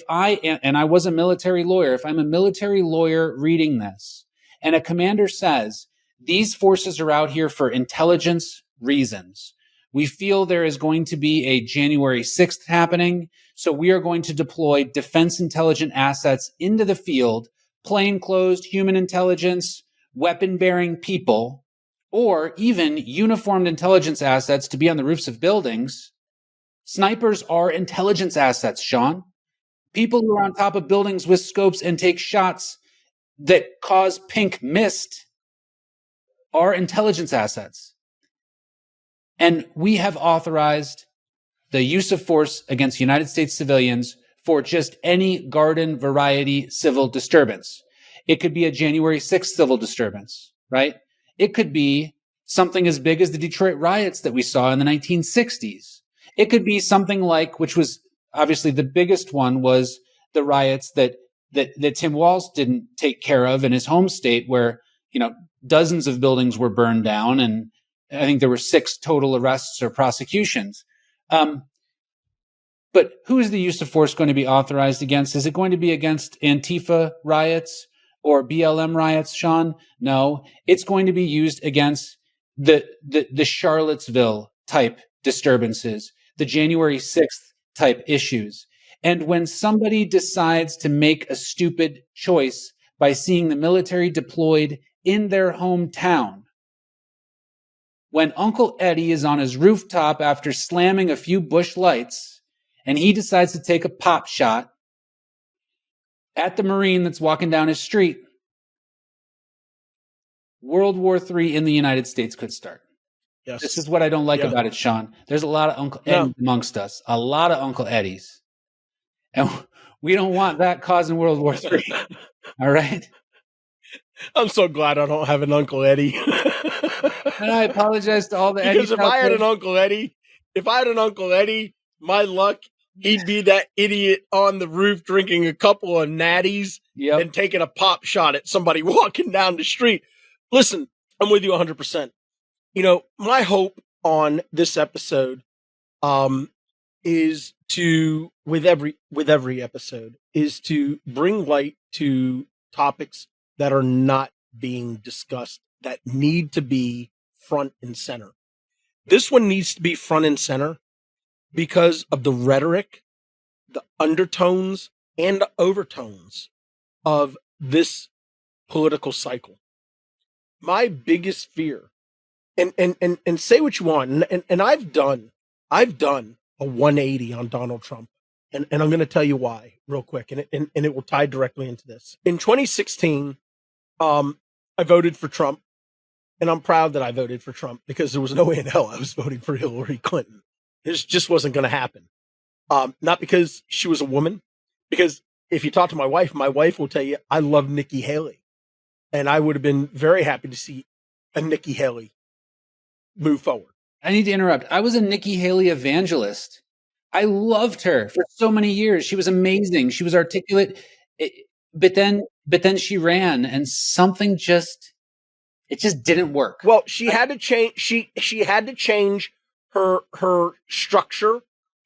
I was a military lawyer, if I'm a military lawyer reading this and a commander says, these forces are out here for intelligence reasons. We feel there is going to be a January 6th happening, so we are going to deploy defense intelligent assets into the field, plainclothes, human intelligence, weapon-bearing people, or even uniformed intelligence assets to be on the roofs of buildings. Snipers are intelligence assets, Sean. People who are on top of buildings with scopes and take shots that cause pink mist are intelligence assets. And we have authorized the use of force against United States civilians for just any garden variety civil disturbance. It could be a January 6th civil disturbance, right? It could be something as big as the Detroit riots that we saw in the 1960s. It could be something like, which was obviously the biggest one, was the riots that Tim Walz didn't take care of in his home state, where, dozens of buildings were burned down, and I think there were 6 total arrests or prosecutions. But who is the use of force going to be authorized against? Is it going to be against Antifa riots or BLM riots, Sean? No, it's going to be used against the Charlottesville type disturbances, the January 6th type issues. And when somebody decides to make a stupid choice by seeing the military deployed in their hometown, when Uncle Eddie is on his rooftop after slamming a few bush lights and he decides to take a pop shot at the Marine that's walking down his street, World War III in the United States could start. Yes. This is what I don't like about it, Sean. There's a lot of Uncle Eddies amongst us, a lot of Uncle Eddies. And we don't want that causing World War III. All right? I'm so glad I don't have an Uncle Eddie. And I apologize to all the Eddies. Because if I had an Uncle Eddie, my luck, he'd be that idiot on the roof drinking a couple of natties and taking a pop shot at somebody walking down the street. Listen, I'm with you 100%. You know, my hope on this episode is to, with every episode, is to bring light to topics that are not being discussed, that need to be front and center. This one needs to be front and center because of the rhetoric, the undertones, and the overtones of this political cycle. My biggest fear, and say what you want, and I've done a 180 on Donald Trump, and I'm going to tell you why real quick, and it will tie directly into this. In 2016, I voted for Trump. And I'm proud that I voted for Trump because there was no way in hell I was voting for Hillary Clinton. This just wasn't going to happen. Not because she was a woman, because if you talk to my wife will tell you I love Nikki Haley. And I would have been very happy to see a Nikki Haley move forward. I need to interrupt. I was a Nikki Haley evangelist. I loved her for so many years. She was amazing. She was articulate. But then she ran and something just didn't work. Well, she had to change. She had to change her structure,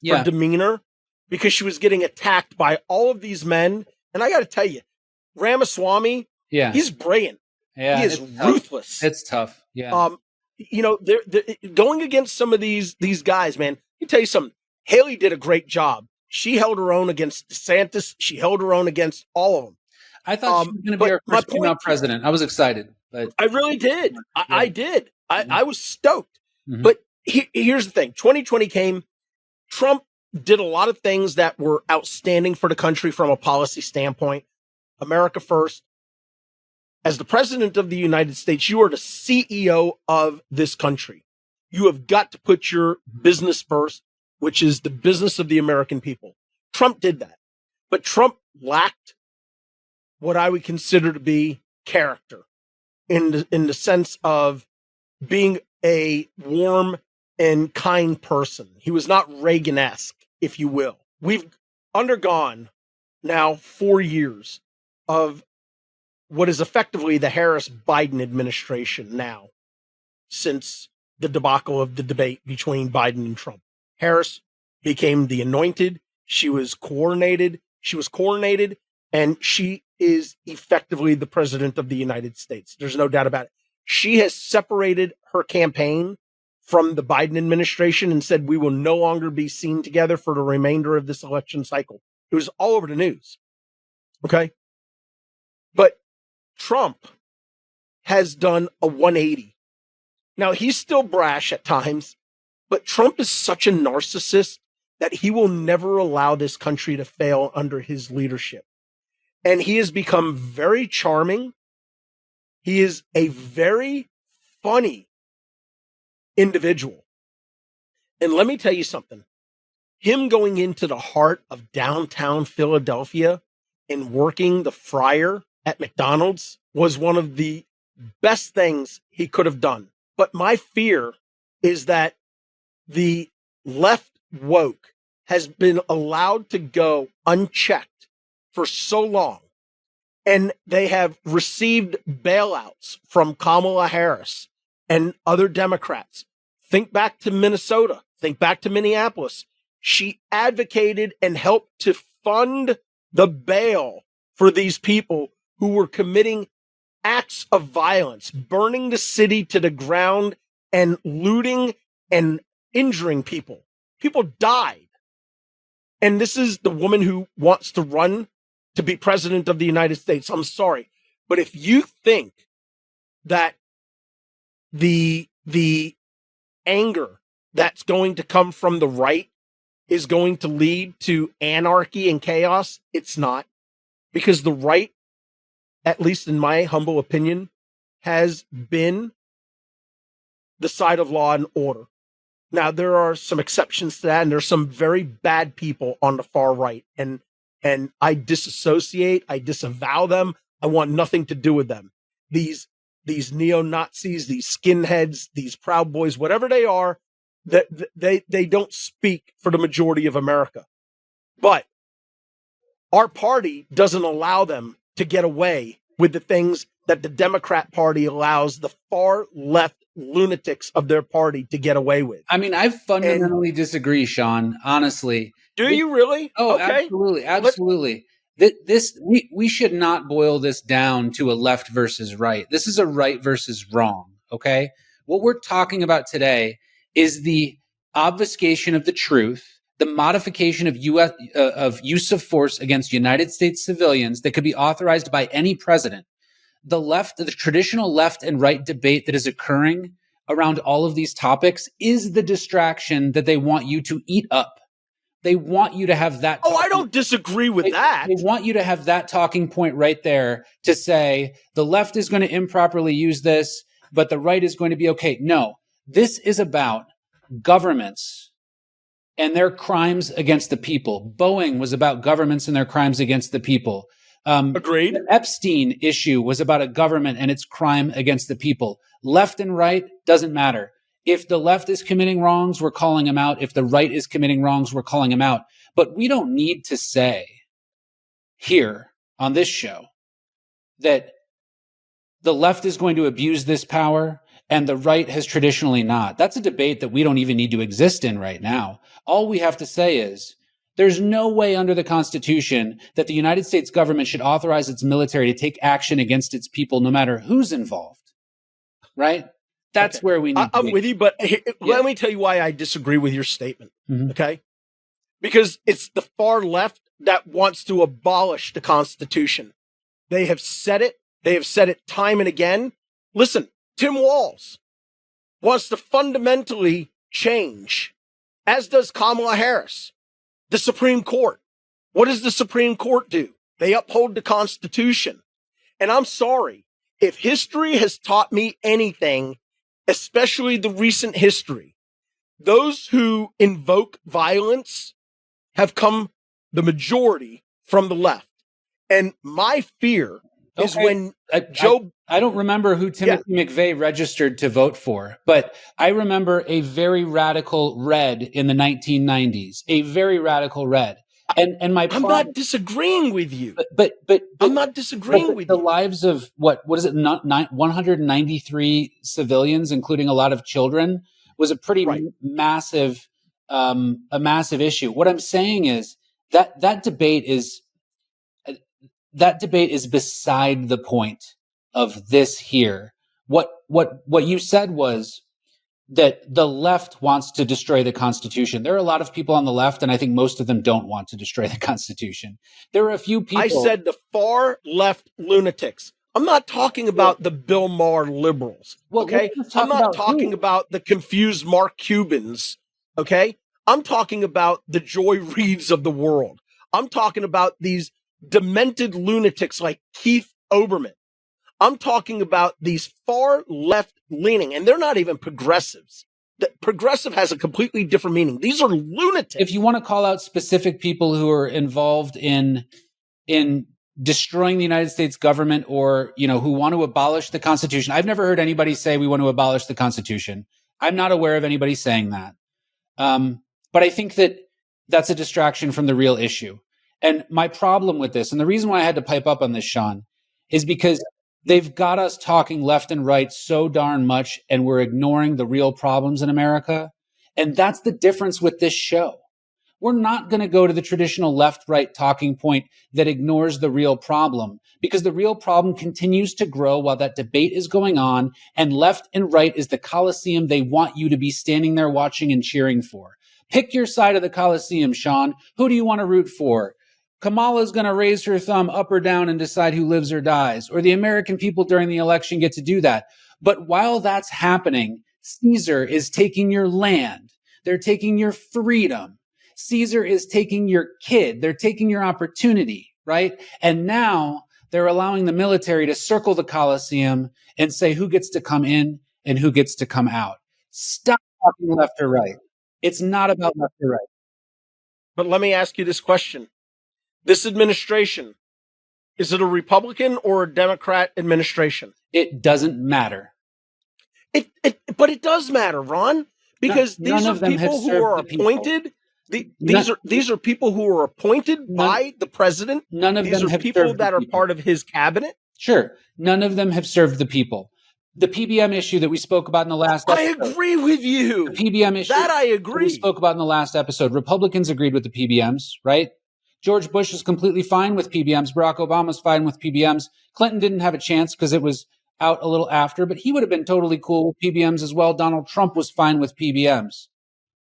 her demeanor, because she was getting attacked by all of these men. And I got to tell you, Ramaswamy, he's brilliant. Yeah, he is ruthless. It's tough. Yeah. You know, they're going against some of these guys, man. Let me tell you something. Haley did a great job. She held her own against DeSantis. She held her own against all of them. I thought she was going to be our first female president. I was excited. But I really did. I did. I was stoked. Mm-hmm. But here's the thing. 2020 came. Trump did a lot of things that were outstanding for the country from a policy standpoint. America first. As the president of the United States, you are the CEO of this country. You have got to put your business first, which is the business of the American people. Trump did that. But Trump lacked what I would consider to be character. In the sense of being a warm and kind person. He was not Reagan-esque, if you will. We've undergone now 4 years of what is effectively the Harris-Biden administration now, since the debacle of the debate between Biden and Trump. Harris became the anointed. She was coronated, and she is effectively the president of the United States. There's no doubt about it. She has separated her campaign from the Biden administration and said, we will no longer be seen together for the remainder of this election cycle. It was all over the news. Okay. But Trump has done a 180. Now, he's still brash at times, but Trump is such a narcissist that he will never allow this country to fail under his leadership. And he has become very charming. He is a very funny individual. And let me tell you something. Him going into the heart of downtown Philadelphia and working the fryer at McDonald's was one of the best things he could have done. But my fear is that the left woke has been allowed to go unchecked for so long, and they have received bailouts from Kamala Harris and other Democrats. Think back to Minnesota. Think back to Minneapolis. she advocated and helped to fund the bail for these people who were committing acts of violence, burning the city to the ground and looting and injuring people. People died. And this is the woman who wants to run to be president of the United States. I'm sorry. But if you think that the anger that's going to come from the right is going to lead to anarchy and chaos, it's not. Because the right, at least in my humble opinion, has been the side of law and order. Now, there are some exceptions to that, and there's some very bad people on the far right. And I disassociate, I disavow them. I want nothing to do with them. These neo-Nazis, these skinheads, these Proud Boys, whatever they are, that they don't speak for the majority of America. But our party doesn't allow them to get away with the things that the Democrat Party allows the far left lunatics of their party to get away with. I mean, I fundamentally disagree, Sean, honestly. Do you really? Oh, okay. Absolutely. We should not boil this down to a left versus right. This is a right versus wrong, okay? What we're talking about today is the obfuscation of the truth, the modification of use of force against United States civilians that could be authorized by any president. The traditional left and right debate that is occurring around all of these topics is the distraction that they want you to eat up. They want you to have that. I don't disagree with that. They want you to have that talking point right there to say the left is going to improperly use this, but the right is going to be okay. No, this is about governments and their crimes against the people. Boeing was about governments and their crimes against the people. Agreed. The Epstein issue was about a government and its crime against the people. Left and right doesn't matter. If the left is committing wrongs, we're calling them out. If the right is committing wrongs, we're calling them out. But we don't need to say here on this show that the left is going to abuse this power and the right has traditionally not. That's a debate that we don't even need to exist in right now. All we have to say is there's no way under the Constitution that the United States government should authorize its military to take action against its people, no matter who's involved. Right? That's okay. Where we need to I'm be. with you, but let me tell you why I disagree with your statement. Okay? Because it's the far left that wants to abolish the Constitution. They have said it. They have said it time and again. Listen, Tim Walz wants to fundamentally change, as does Kamala Harris, the Supreme Court. What does the Supreme Court do? They uphold the Constitution. And I'm sorry, if history has taught me anything, especially the recent history, those who invoke violence have come, the majority, from the left. And my fear is when I don't remember who Timothy McVeigh registered to vote for, but I remember a very radical red in the 1990s, a very radical red. And I'm not disagreeing with you. But I'm not disagreeing with the you. lives of what is it? 193 civilians, including a lot of children, was a pretty massive issue. What I'm saying is that debate is beside the point of this here. What you said was that the left wants to destroy the Constitution. There are a lot of people on the left, and I think most of them don't want to destroy the Constitution. There are a few people. I said the far left lunatics. I'm not talking about the Bill Maher liberals. Okay. I'm not talking about the confused Mark Cubans. Okay. I'm talking about the Joy Reids of the world. I'm talking about these demented lunatics like Keith Olbermann. I'm talking about these far left leaning, and they're not even progressives. The progressive has a completely different meaning. These are lunatics. If you want to call out specific people who are involved in destroying the United States government, or who want to abolish the Constitution, I've never heard anybody say we want to abolish the Constitution. I'm not aware of anybody saying that. But I think that that's a distraction from the real issue. And my problem with this, and the reason why I had to pipe up on this, Sean, is because they've got us talking left and right so darn much, and we're ignoring the real problems in America. And that's the difference with this show. We're not going to go to the traditional left-right talking point that ignores the real problem, because the real problem continues to grow while that debate is going on, and left and right is the Coliseum they want you to be standing there watching and cheering for. Pick your side of the Coliseum, Sean. Who do you want to root for? Kamala's going to raise her thumb up or down and decide who lives or dies, or the American people during the election get to do that. But while that's happening, Caesar is taking your land. They're taking your freedom. Caesar is taking your kid. They're taking your opportunity, right? And now they're allowing the military to circle the Colosseum and say who gets to come in and who gets to come out. Stop talking left or right. It's not about left or right. But let me ask you this question. This administration, is it a Republican or a Democrat administration? It doesn't matter. But it does matter, Ron, because these are people who are appointed. These are people who are appointed by the president. None of these them are have people served that the are people. part of his cabinet. Sure. None of them have served the people. The PBM issue that we spoke about in the last episode. I agree with you. The PBM issue that I agree. We spoke about in the last episode. Republicans agreed with the PBMs, right? George Bush is completely fine with PBMs. Barack Obama's fine with PBMs. Clinton didn't have a chance because it was out a little after, but he would have been totally cool with PBMs as well. Donald Trump was fine with PBMs.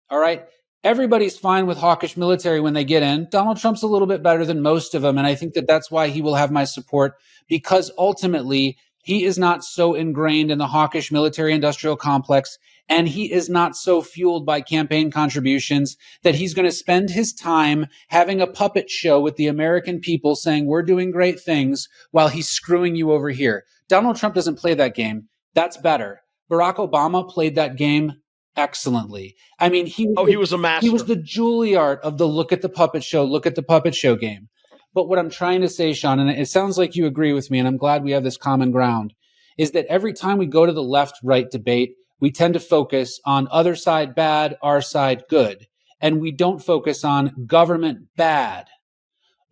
All right? Everybody's fine with hawkish military when they get in. Donald Trump's a little bit better than most of them, and I think that that's why he will have my support, because ultimately he is not so ingrained in the hawkish military-industrial complex, and he is not so fueled by campaign contributions that he's going to spend his time having a puppet show with the American people saying we're doing great things while he's screwing you over here. Donald Trump doesn't play that game. That's better. Barack Obama played that game excellently. I mean, he was a master. He was the Juilliard of the look at the puppet show game. But what I'm trying to say, Sean, and it sounds like you agree with me, and I'm glad we have this common ground, is that every time we go to the left-right debate, we tend to focus on other side bad, our side good. And we don't focus on government bad.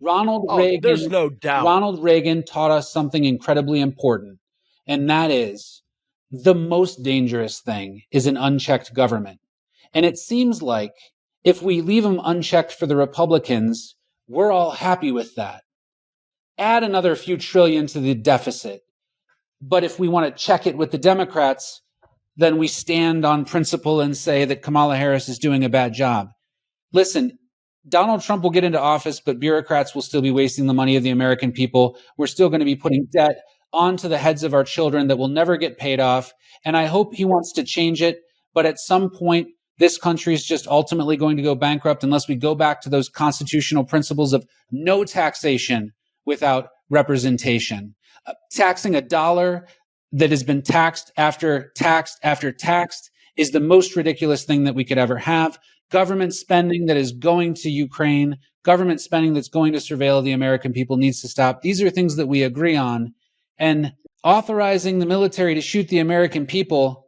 There's no doubt. Ronald Reagan taught us something incredibly important, and that is the most dangerous thing is an unchecked government. And it seems like if we leave them unchecked for the Republicans, we're all happy with that. Add another few trillion to the deficit. But if we want to check it with the Democrats, then we stand on principle and say that Kamala Harris is doing a bad job. Listen, Donald Trump will get into office, but bureaucrats will still be wasting the money of the American people. We're still going to be putting debt onto the heads of our children that will never get paid off. And I hope he wants to change it. But at some point, this country is just ultimately going to go bankrupt unless we go back to those constitutional principles of no taxation without representation. Taxing a dollar that has been taxed after taxed is the most ridiculous thing that we could ever have. Government spending that is going to Ukraine, government spending that's going to surveil the American people needs to stop. These are things that we agree on. And authorizing the military to shoot the American people,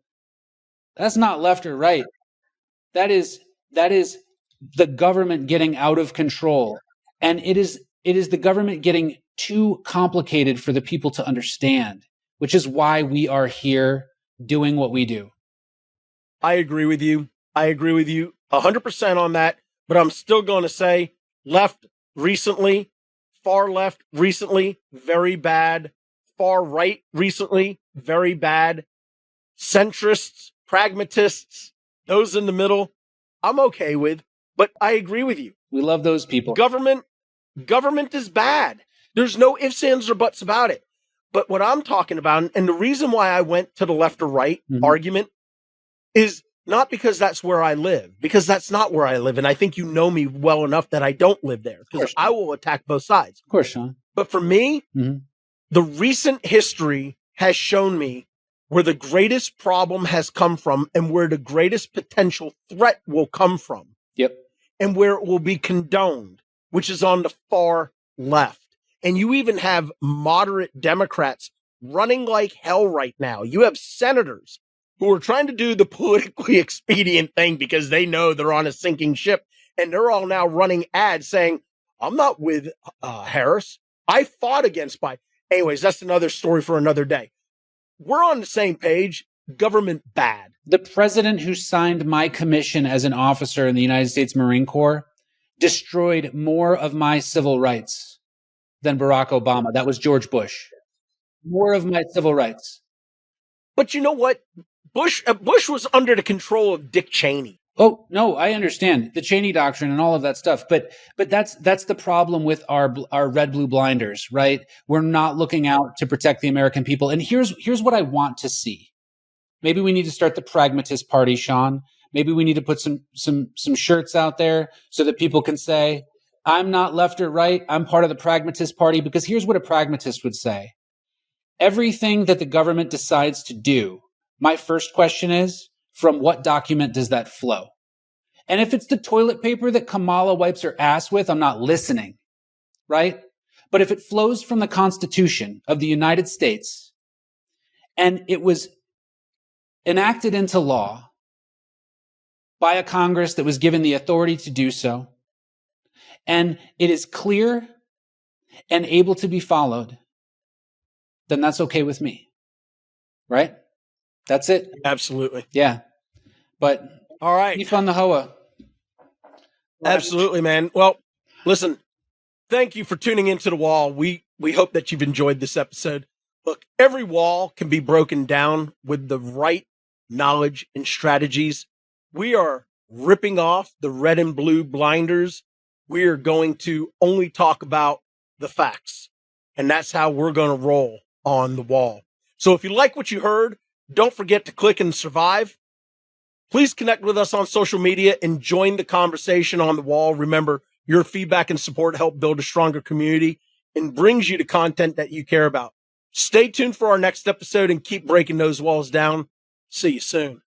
that's not left or right. That is the government getting out of control. And it is the government getting too complicated for the people to understand, which is why we are here doing what we do. I agree with you. 100% on that. But I'm still going to say left recently, far left recently, very bad. Far right recently, very bad. Centrists, pragmatists, those in the middle, I'm okay with. But I agree with you. We love those people. Government is bad. There's no ifs, ands, or buts about it. But what I'm talking about, and the reason why I went to the left or right argument is not because that's where I live, because that's not where I live. And I think you know me well enough that I don't live there, because I will attack both sides. Of course, Sean. But for me, the recent history has shown me where the greatest problem has come from and where the greatest potential threat will come from. Yep. And where it will be condoned, which is on the far left. And you even have moderate Democrats running like hell right now. You have senators who are trying to do the politically expedient thing because they know they're on a sinking ship. And they're all now running ads saying, I'm not with Harris. I fought against Biden. Anyways, that's another story for another day. We're on the same page. Government bad. The president who signed my commission as an officer in the United States Marine Corps destroyed more of my civil rights than Barack Obama. That was George Bush. More of my civil rights. But you know what? Bush was under the control of Dick Cheney. Oh, no, I understand the Cheney doctrine and all of that stuff. But that's the problem with our red, blue blinders, right? We're not looking out to protect the American people. And here's what I want to see. Maybe we need to start the pragmatist party, Sean. Maybe we need to put some shirts out there so that people can say, I'm not left or right. I'm part of the pragmatist party. Because here's what a pragmatist would say. Everything that the government decides to do, my first question is, from what document does that flow? And if it's the toilet paper that Kamala wipes her ass with, I'm not listening, right? But if it flows from the Constitution of the United States and it was enacted into law by a Congress that was given the authority to do so, and it is clear and able to be followed, then that's okay with me, right? That's it. Absolutely. Yeah. But all right. Beef on the Hoa. Absolutely, man. Well, listen, thank you for tuning into The Wall. We hope that you've enjoyed this episode. Look, every wall can be broken down with the right knowledge and strategies. We are ripping off the red and blue blinders. We are going to only talk about the facts. And that's how we're going to roll on The Wall. So if you like what you heard, don't forget to click and survive. Please connect with us on social media and join the conversation on The Wall. Remember, your feedback and support help build a stronger community and brings you the content that you care about. Stay tuned for our next episode and keep breaking those walls down. See you soon.